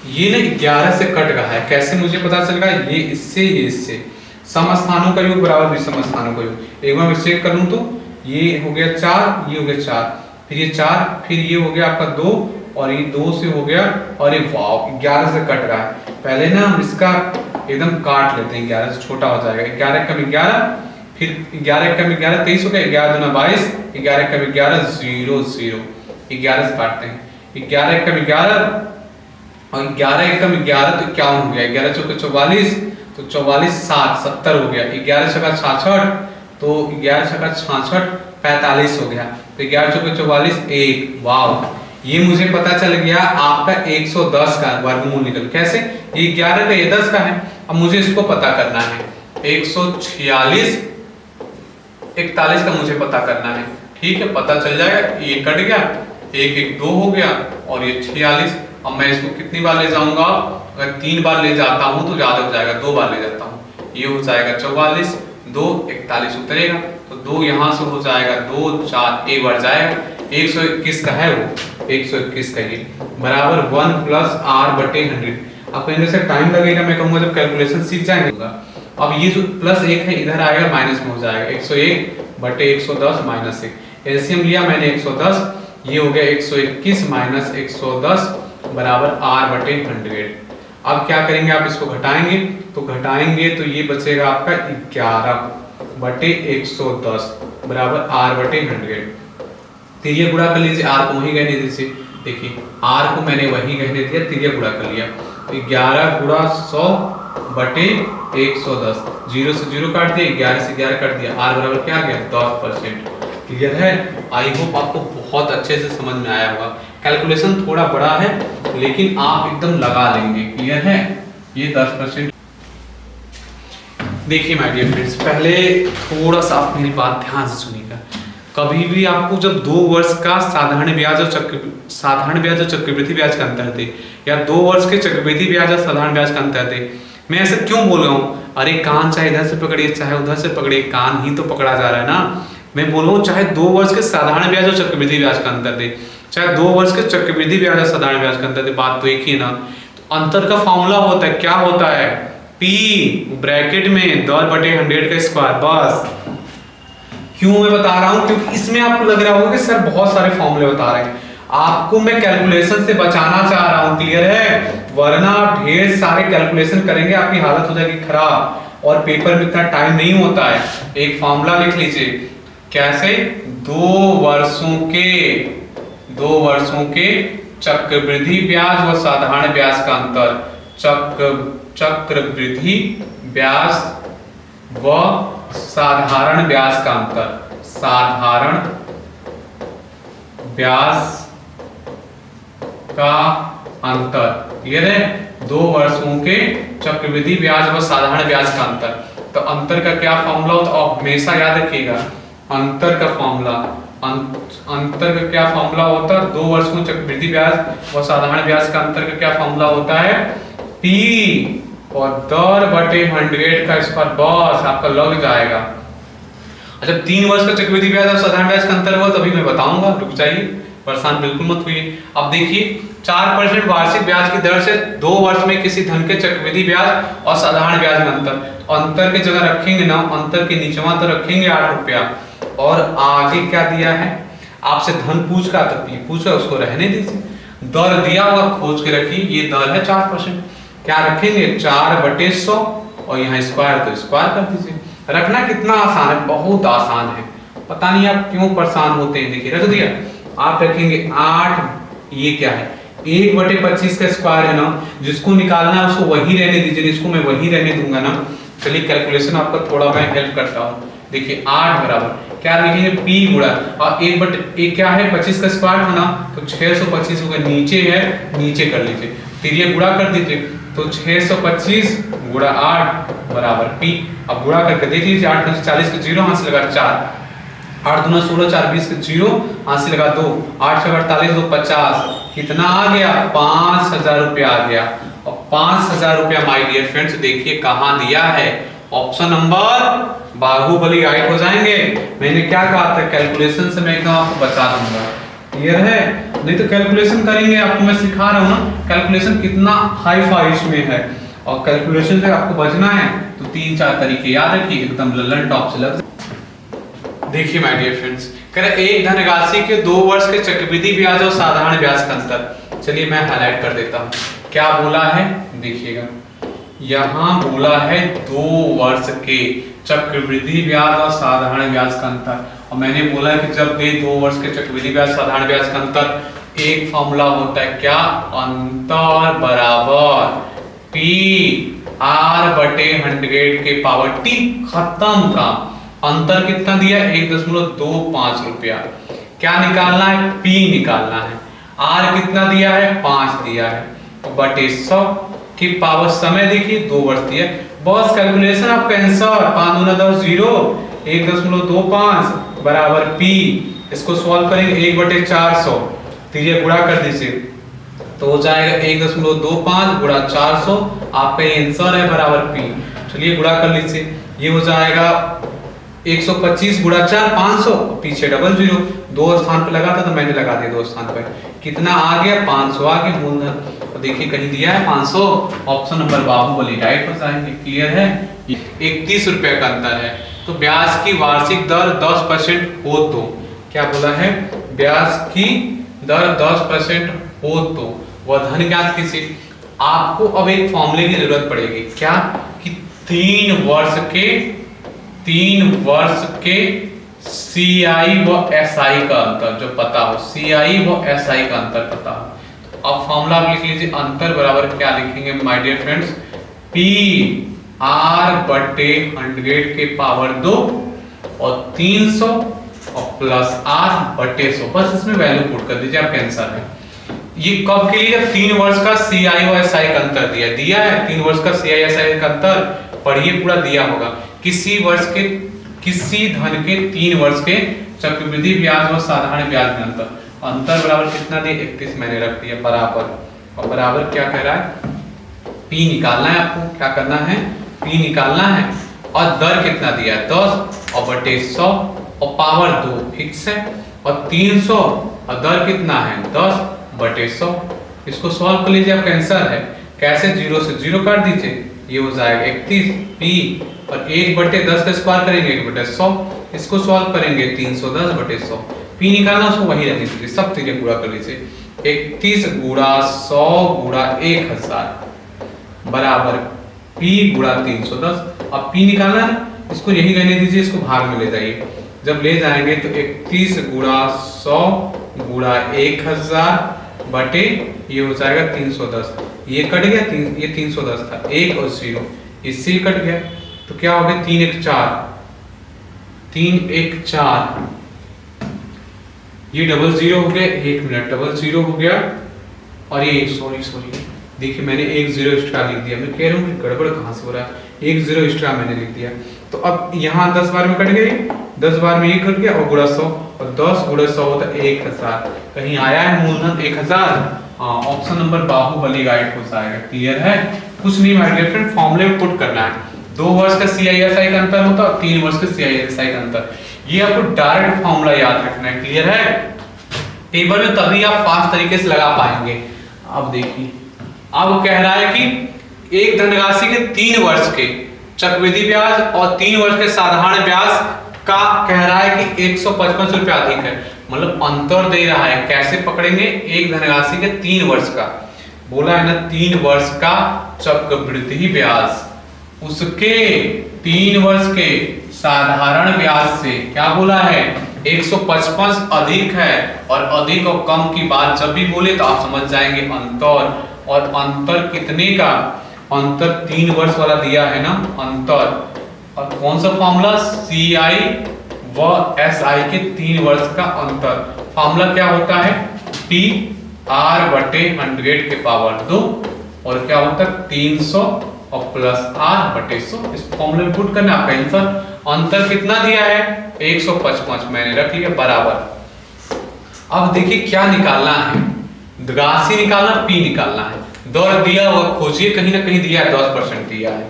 ये ना 11 से कट रहा है, कैसे मुझे पता चल रहा है? ये इससे समस्थानों का योग बराबर विषम स्थानों का योग। एक बार मैं चेक कर लूं तो ये हो गया 4, ये हो गया 4, फिर ये 4, फिर ये हो गया आपका 2, और ये 2 से हो गया, और ये वाव 11 से कट रहा है। पहले ना हम इसका एकदम काट लेते हैं, 11 से छोटा हो जाएगा। 11 कम 11, फिर 11 कम 11 23 हो गया, 11 दूना 22, 11 कम 11 0 0, 11 से काटते हैं। 11 कम 11 और 11 कम 11 तो 51 हो गया, 11 चौके 44, तो 44 7 70 हो गया, 11 छक्का 66, तो 11 छक्का 66 45 हो गया, तो 11 चौके 44 1। वाव, ये मुझे पता चल गया आपका 110 का वर्गमूल निकल। कैसे? ये 11 का, ये 10 का है। अब मुझे इसको पता करना है, 146 41 का मुझे पता करना है। ठीक है, पता चल जाएगा। ये कट गया, 1 1 2 हो गया, और ये 46। अब मैं इसको कितनी बार ले जाऊंगा? अगर 3 बार ले जाता हूं तो ज्यादा हो जाएगा, 2 बार ले जाता हूं, ये हो जाएगा 44, 2 41 उतरेगा, तो 2 यहां से हो जाएगा, 2 4 1 बढ़ जाएगा, 121 का है वो, 121 का ये बराबर 1 प्लस r बटे 100। अब कहीं से टाइम लगेगा, मैं कहूंगा जब कैलकुलेशन सीख जाएंगे। अब ये जो प्लस 1 है इधर आएगा, माइनस में हो जाएगा, 101 बटे 110 माइनस 1। एलसीएम लिया मैंने 110, ये हो गया 121 माइनस 110 बराबर r बटे 100। अब क्या करेंगे, आप इसको घटाएंगे, तो घटाएंगे तो ये बचेगा आपका 11 बटे 110 बराबर r बटे 100। तिरिया गुणा कर लीजिए, r को वहीं रहने दीजिए। देखिए r को मैंने वहीं रहने दिया, तिरिया गुणा कर लिया, तो 11 गुणा 100 बटे 110, 0 से 0 काट दिया, 11 से 11 काट दिया, r बराबर क्या आ गया? 10%। क्लियर है? आई होप आपको बहुत अच्छे से समझ में आया होगा। कैलकुलेशन थोड़ा बड़ा है, लेकिन आप एकदम लगा लेंगे। क्लियर है? ये 10%। देखिए माय डियर फ्रेंड्स, पहले थोड़ा सा आप मेरी बात ध्यान से सुनिएगा। कभी भी आपको जब 2 वर्ष का साधारण ब्याज और चक्रवृद्धि ब्याज का अंतर दे, या 2 वर्ष के चक्रवृद्धि ब्याज और साधारण ब्याज का अंतर दे, मैं ऐसे क्यों बोल रहा हूँ? अरे कान चाहे इधर से पकड़िए चाहे उधर से पकड़िए, कान ही तो पकड़ा जा रहा है ना। मैं बोल रहा हूँ चाहे 2 वर्ष के साधारण ब्याज और चक्रवृद्धि ब्याज का अंतर दे, चाहे 2 वर्ष के चक्रवृद्धि ब्याज और साधारण ब्याज का अंतर दे, बात तो एक ही है ना। तो अंतर का फॉर्मूला होता है, क्या होता है? P ब्रैकेट में 10 बटे 100 का स्क्वायर। बस क्यों मैं बता रहा हूँ? क्योंकि इसमें आपको लग रहा होगा कि सर बहुत सारे फॉर्मूले बता रहे हैं, आपको मैं कैलकुलेशन से बचाना चाह रहा हूँ। क्लियर है? वरना आप ढेर सारे कैलकुलेशन करेंगे, आपकी हालत हो जाएगी खराब, और पेपर में इतना टाइम नहीं होता है। एक फॉर्मूला लिख लीजिए, कैसे? 2 वर्षों के चक्रवृद्धि ब्याज व साधारण ब्याज का अंतर, चक्रवृद्धि ब्याज व साधारण ब्याज का अंतर, साधारण ब्याज का अंतर। क्लियर है? 2 वर्षों के चक्रवृद्धि ब्याज व साधारण ब्याज का अंतर। तो अंतर का क्या फॉर्मूला होता है? हमेशा याद रखिएगा, अंतर का फॉर्मूला, अंतर का क्या फॉर्मूला होता है? 2 वर्षों चक्रवृद्धि ब्याज व साधारण ब्याज का अंतर का क्या फॉर्मूला होता है? P और 10 बटे 100 का स्क्वायर। बस आपका लग जाएगा। अच्छा, 3 वर्ष का चक्रवृद्धि ब्याज और साधारण ब्याज का अंतर हुआ तभी मैं बताऊंगा, रुक जाइए, परेशान बिल्कुल मत होइए। अब देखिए 4% वार्षिक ब्याज की दर से 2 वर्ष में किसी धन के चक्रवृद्धि ब्याज और साधारण ब्याज में अंतर। अंतर की जगह रखेंगे ना, अंतर के नीचवा तो रखेंगे 8 रुपया, और आगे क्या दिया है? आपसे धन पूछ का, तो पूछ का उसको रहने दीजिए, दर दिया हुआ खोज के रखिए। ये दर है 4%, क्या रखेंगे? 4/100, और यहाँ स्क्वायर तो स्क्वायर कर दीजिए। रखना कितना आसान है, बहुत आसान है, पता नहीं आप क्यों परेशान होते हैं। देखिए रख दिया, आप रखेंगे 8, ये क्या है? 1/25 का स्क्वायर है ना, जिसको निकालना है उसको वही रहने दीजिए, इसको मैं वही रहने दूंगा ना। चलिए कैलकुलेशन आपका थोड़ा मैं हेल्प करता हूँ। देखिए 8 बराबर क्या लिखेंगे? P गुणा, और 1/1 क्या है? 25 का स्क्वायर था ना, तो 625 होगा, नीचे है, नीचे कर लीजिए, फिर ये गुणा कर दीजिए, तो 625 गुणा 8 बराबर P। अब गुणा करके देख लीजिए, 8 में 40 का 0 हाथ से लगा 4, 8 दूना 16, 4 20 का 0 हाथ से लगा 2, 8 से 48 2 50, कितना आ गया? 5000 रुपया आ गया। और 5000 रुपया माय डियर फ्रेंड्स देखिए कहाँ दिया है? ऑप्शन नंबर बाहुबली राइट हो जाएंगे। मैंने क्या कहा था? कैलकुलेशन से मैं एकदम आपको बता दूंगा, क्लियर है? नहीं तो कैलकुलेशन करेंगे, आपको मैं सिखा रहा हूँ ना कैलकुलेशन कितना हाई फाई इसमें है, और कैलकुलेशन से आपको बचना है तो 3-4 तरीके याद रखिए, एकदम ललन टॉप से लग। देखिए माय डियर फ्रेंड्स, कह रहे एक धनराशि के 2 वर्ष के चक्रवृद्धि ब्याज और साधारण ब्याज का अंतर। चलिए मैं हाईलाइट कर देता हूँ, क्या बोला है देखिएगा, यहाँ बोला है 2 वर्ष के चक्रवृद्धि ब्याज और साधारण ब्याज का अंतर, और मैंने बोला है कि जब दे 2 वर्ष के चक्रवृद्धि ब्याज साधारण ब्याज का अंतर, एक फॉर्मूला होता है क्या, अंतर बराबर पी आर बटे 100 के पावर टी, खत्म का। अंतर कितना दिया, 1.25 रुपया। क्या निकालना है, पी निकालना है। आर कितना दिया है, 5 दिया है, बटे 100 की पावर, समय देखिए 2 वर्ष दिया। बस कैलकुलेशन आपका आंसर 5 दूना 10 0, 1.25 बराबर पी। इसको सॉल्व करेंगे 1/400, तीजे गुणा कर दीजिए तो हो जाएगा 1.25 गुणा 400, आपका ये आंसर है बराबर पी। चलिए गुणा कर लीजिए, ये हो जाएगा 125 गुणा 4 500, पीछे डबल 0, 2 स्थान पे लगा था तो मैंने लगा दिया 2 स्थान पे, कितना आ गया 500 आ गया मूलधन। तो देखिए कहीं दिया है 500, ऑप्शन नंबर बाहुबली राइट हो जाएंगे। क्लियर है? 31 रुपए का अंतर है। तो ब्याज की वार्षिक दर 10% हो तो, क्या बोला है, ब्याज की दर 10% हो तो वह धन ज्ञात किसे। आपको अब एक फॉर्मूले की जरूरत पड़ेगी, क्या कि 3 वर्ष के CI व SI का अंतर जो पता हो, CI व SI का अंतर पता हो। तो अब फॉर्मूला आप लिख लीजिए, अंतर बराबर क्या लिखेंगे my dear friends, P R बटे 100 के पावर 2 और 300 और प्लस R बटे 100, बस इसमें वैल्यू पुट कर दीजिए, आपका आंसर है। ये कब के लिए, जब 3 वर्ष का CI व SI का अंतर दिया है 3 वर्ष का CI SI का अंतर पढ़िए, पूरा दिया होगा। किसी धन के 3 वर्ष के चक्रवृद्धि ब्याज और साधारण ब्याज में अंतर बराबर कितना दिया, 31 मैंने रख दिया बराबर, और बराबर क्या कह रहा है, P निकालना है। आपको क्या करना है, P निकालना है, और दर कितना दिया है 10 और बटे 100 और पावर 2 फिक्स है, और 300 और दर कितना है 10 बटे 100। इसको सॉल्व कर लीजिए, आपका आंसर है। कैसे, 0 से 0 काट दीजिए, ये हो जाएगा 31 P, और 1/10 का स्क्वायर करेंगे 1/100, इसको सॉल्व करेंगे 310 बटे 100। P निकालना, उसको वही रहने दीजिए, सब चीजें पूरा कर लीजिए। 31 गुणा 100 गुणा 1000 बराबर P गुणा 310। अब P निकालना है, इसको यही रहने दीजिए, इसको भाग में ले जाइए। जब ले जाएंगे तो 31 गुणा 100 गुणा 1000 बटे ये हो जाएगा 310, ये कट गया, ये 310 था, 1 और 0 इससे कट गया, तो क्या हो गया 3 1 4, 3 1 4, ये डबल 0 हो गया, 1 मिनट डबल 0 हो गया, और ये सॉरी देखिए मैंने 1 0 एक्स्ट्रा लिख दिया, मैं कह रहा हूँ कि गड़बड़ कहाँ से हो रहा है, 1 0 एक्स्ट्रा मैंने लिख दिया। तो अब यहाँ 10 बार में कट गई, 10 बार में ये कट गया, और गुणा 100, और 10 गुणा 100 होता है 1000। कहीं आया है मूलधन 1000, ऑप्शन नंबर बाहुबली राइट हो जाएगा। क्लियर है? कुछ नहीं माय डियर फ्रेंड, फॉर्मूले में पुट करना है। 2 वर्ष का CISI का अंतर होता है, 3 वर्ष का CISI का अंतर, ये आपको डायरेक्ट फॉर्मूला याद रखना है। क्लियर है? टेबल में तभी आप फास्ट तरीके से लगा पाएंगे। अब देखिए, अब कह रहा है कि एक धनराशि के 3 वर्ष के चक्रवृद्धि ब्याज और 3 वर्ष के साधारण ब्याज का कह रहा है कि 155 रुपया अधिक है, मतलब अंतर दे रहा है। कैसे पकड़ेंगे, एक धनराशि के 3 वर्ष का, बोला है ना 3 वर्ष का चक्रवृद्धि ब्याज, उसके 3 वर्ष के साधारण ब्याज से क्या बोला है 155 अधिक है, और अधिक और कम की बात जब भी बोले तो आप समझ जाएंगे अंतर। और अंतर कितने का, अंतर 3 वर्ष वाला दिया है ना अंतर, और कौन सा फॉर्मूला, CI व SI के 3 वर्ष का अंतर। फॉर्मूला क्या होता है, P R बटे 100 के पावर 2, और क्या होता है 300 और प्लस R बटे 100। इस फॉर्मूले में पुट करना, आपका आंसर। अंतर कितना दिया है 155, मैंने रख लिया बराबर। अब देखिए क्या निकालना है, राशि निकालना, P निकालना है। दर दिया हुआ खोजिए, कहीं ना कहीं दिया है 10% दिया है,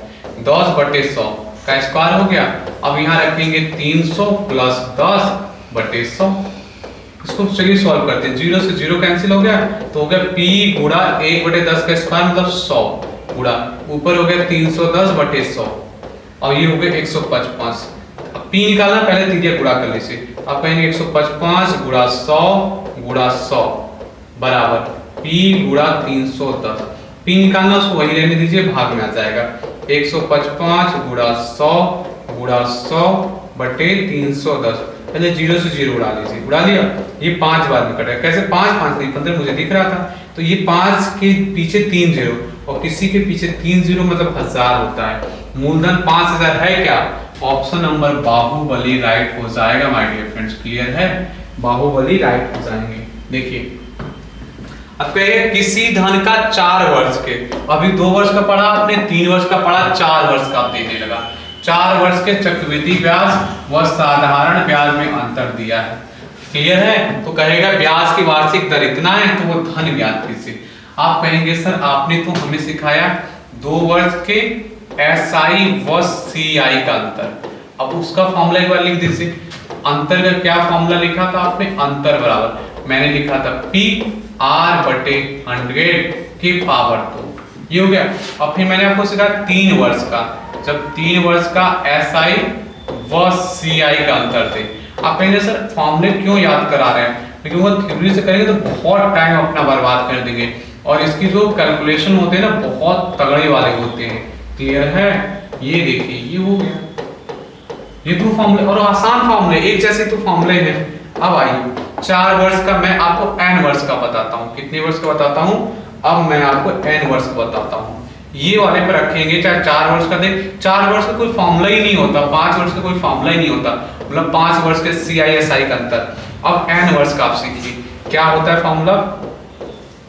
10 बटे 100 का स्क्वायर हो गया। अब यहाँ रखेंगे 300 प्लस 10 बटे 100, इसको चलिए सॉल्व करते हैं। 0 से 0 कैंसिल हो गया तो हो गया p गुणा 1/10 का स्क्वायर मतलब 100 गुणा ऊपर हो गया 310/100 और ये हो गया 155। अब p निकालना, पहले त्रिज्या गुणा कर लीजिए। अब कहेंगे 155 गुणा 100 गुणा 100 बराबर p गुणा 310। p निकालना, उसको वही रहने दीजिए, भाग में आ जाएगा 155 गुणा 100 गुणा 100 बटे 310। पहले 0 से 0 उड़ा लीजिए, उड़ा लिया। ये 5 बार में कटा, कैसे 5 5 नहीं 15 मुझे दिख रहा था, तो ये 5 के पीछे 3 0 और किसी के पीछे 3 0 मतलब 1000 होता है। मूलधन 5000 है क्या? ऑप्शन नंबर बाहुबली राइट हो जाएगा माय डियर फ्रेंड्स। क्लियर है? बाहुबली राइट हो जाएंगे। देखिए अब कहिए किसी धन का 4 वर्ष के, अभी 2 वर्ष का पढ़ा आपने, 3 वर्ष का पढ़ा, 4 वर्ष का आप देने लगा। 4 वर्ष के चक्रवृद्धि ब्याज व साधारण ब्याज में अंतर दिया है। क्लियर है? तो कहेगा ब्याज की वार्षिक दर इतना है तो वो धन ब्याज किसे। आप कहेंगे सर आपने तो हमें सिखाया 2 वर्ष के SI व CI का अंतर। अब उसका फॉर्मूला एक बार लिख दीजिए। अंतर का क्या फॉर्मूला लिखा था आपने? अंतर बराबर मैंने लिखा था P R/100 की पावर 2। ये हो गया। और फिर मैंने आपको सिखाया 3 वर्ष का, जब 3 वर्ष का SI व CI का अंतर थे। आप कहेंगे सर फॉर्मूले क्यों याद करा रहे हैं? लेकिन वो थ्योरी से करेंगे तो बहुत टाइम अपना बर्बाद कर देंगे और इसकी जो कैलकुलेशन होते हैं ना बहुत तगड़े वाले होते हैं। क्लियर है? ये देखिए ये हो गया, ये 2 फॉर्मूले और आसान फॉर्मूले, एक जैसे तो फॉर्मूले हैं। अब आइए 4 वर्ष का मैं आपको n वर्ष का बताता हूँ। कितने वर्ष का बताता हूँ? अब मैं आपको n वर्ष का बताता हूँ। ये वाले पे रखेंगे, चाहे 4 वर्ष का दें। 4 वर्ष का कोई फॉर्मूला ही नहीं होता, 5 वर्ष का कोई फॉर्मूला ही नहीं होता, मतलब 5 वर्ष के CI/SI का अंतर। अब n वर्ष का आप सीखिए क्या होता है फॉर्मूला।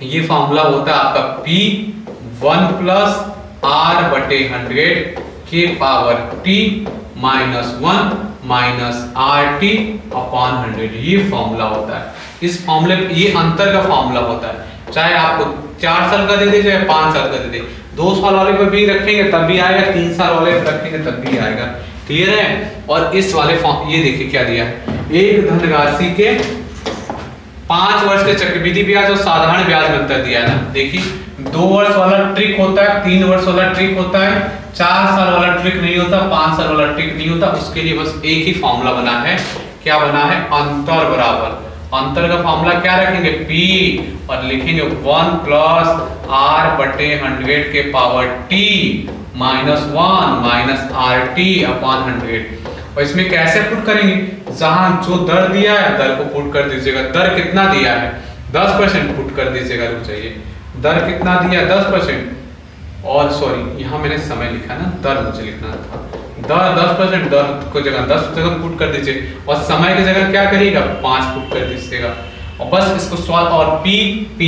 ये फॉर्मूला होता है आपका P1 + R/100 के पावर T - 1 माइनस RT/100। ये फॉर्मूला होता है। इस फॉर्मूले ये अंतर का फॉर्मूला होता है। चाहे आपको 4 साल का दे दे चाहे 5 साल का दे दे, 2 साल वाले पे भी रखेंगे तब भी आएगा, 3 साल वाले पे रखेंगे तब भी आएगा। क्लियर है? और इस वाले ये देखिए क्या दिया है, एक धनराशि के 5 वर्ष के चक्रवृद्धि ब्याज और साधारण ब्याज में अंतर दिया है ना। देखिए 2 वर्ष वाला ट्रिक होता है, 3 वर्ष वाला ट्रिक होता है, 4 साल वाला ट्रिक नहीं होता, 5 साल वाला ट्रिक नहीं होता। उसके लिए बस एक ही फॉर्मूला बना है। क्या बना है? अंतर बराबर, अंतर का फॉर्मूला क्या रखेंगे? P और लिखेंगे 1 + R/100 के पावर T - 1 - RT/100। और इसमें कैसे पुट करेंगे? जहां जो दर दिया है दर को पुट कर दीजिएगा। दर कितना दिया है? 10% पुट कर दीजिएगा। रुक जाइए, दर कितना दिया? 10%। और सॉरी यहाँ मैंने समय लिखा ना, दर मुझे लिखना था। दर 10%, दर को जगह 10 जगह पुट कर दीजिए और समय की जगह क्या करिएगा? 5 पुट कर दीजिएगा और बस इसको सॉल्व और P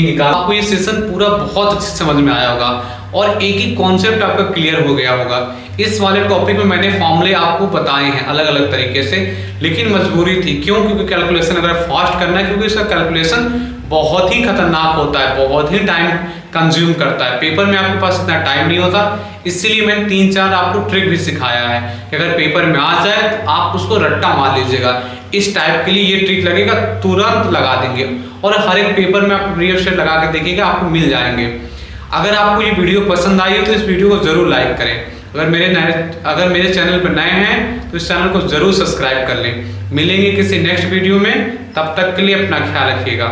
निकाल। आपको ये सेशन पूरा बहुत अच्छे से समझ में आया होगा और एक ही कॉन्सेप्ट आपका क्लियर हो गया होगा। इस वाले टॉपिक में मैंने फॉर्मूले आपको बताए हैं अलग अलग तरीके से, लेकिन मजबूरी थी। क्यों? क्योंकि कैलकुलेशन अगर फास्ट करना है, क्योंकि इसका कैलकुलेशन बहुत ही खतरनाक होता है, बहुत ही टाइम कंज्यूम करता है। पेपर में आपके पास इतना टाइम नहीं होता, इसीलिए मैंने 3-4 आपको ट्रिक भी सिखाया है कि अगर पेपर में आ जाए तो आप उसको रट्टा मार लीजिएगा। इस टाइप के लिए ये ट्रिक लगेगा, तुरंत लगा देंगे और हर एक पेपर में आप प्रीवियस से लगा के देखिएगा, आपको मिल जाएंगे। अगर आपको ये वीडियो पसंद आई हो तो इस वीडियो को जरूर लाइक करें। अगर मेरे चैनल पर नए हैं तो इस चैनल को जरूर सब्सक्राइब कर लें। मिलेंगे किसी नेक्स्ट वीडियो में, तब तक के लिए अपना ख्याल रखिएगा।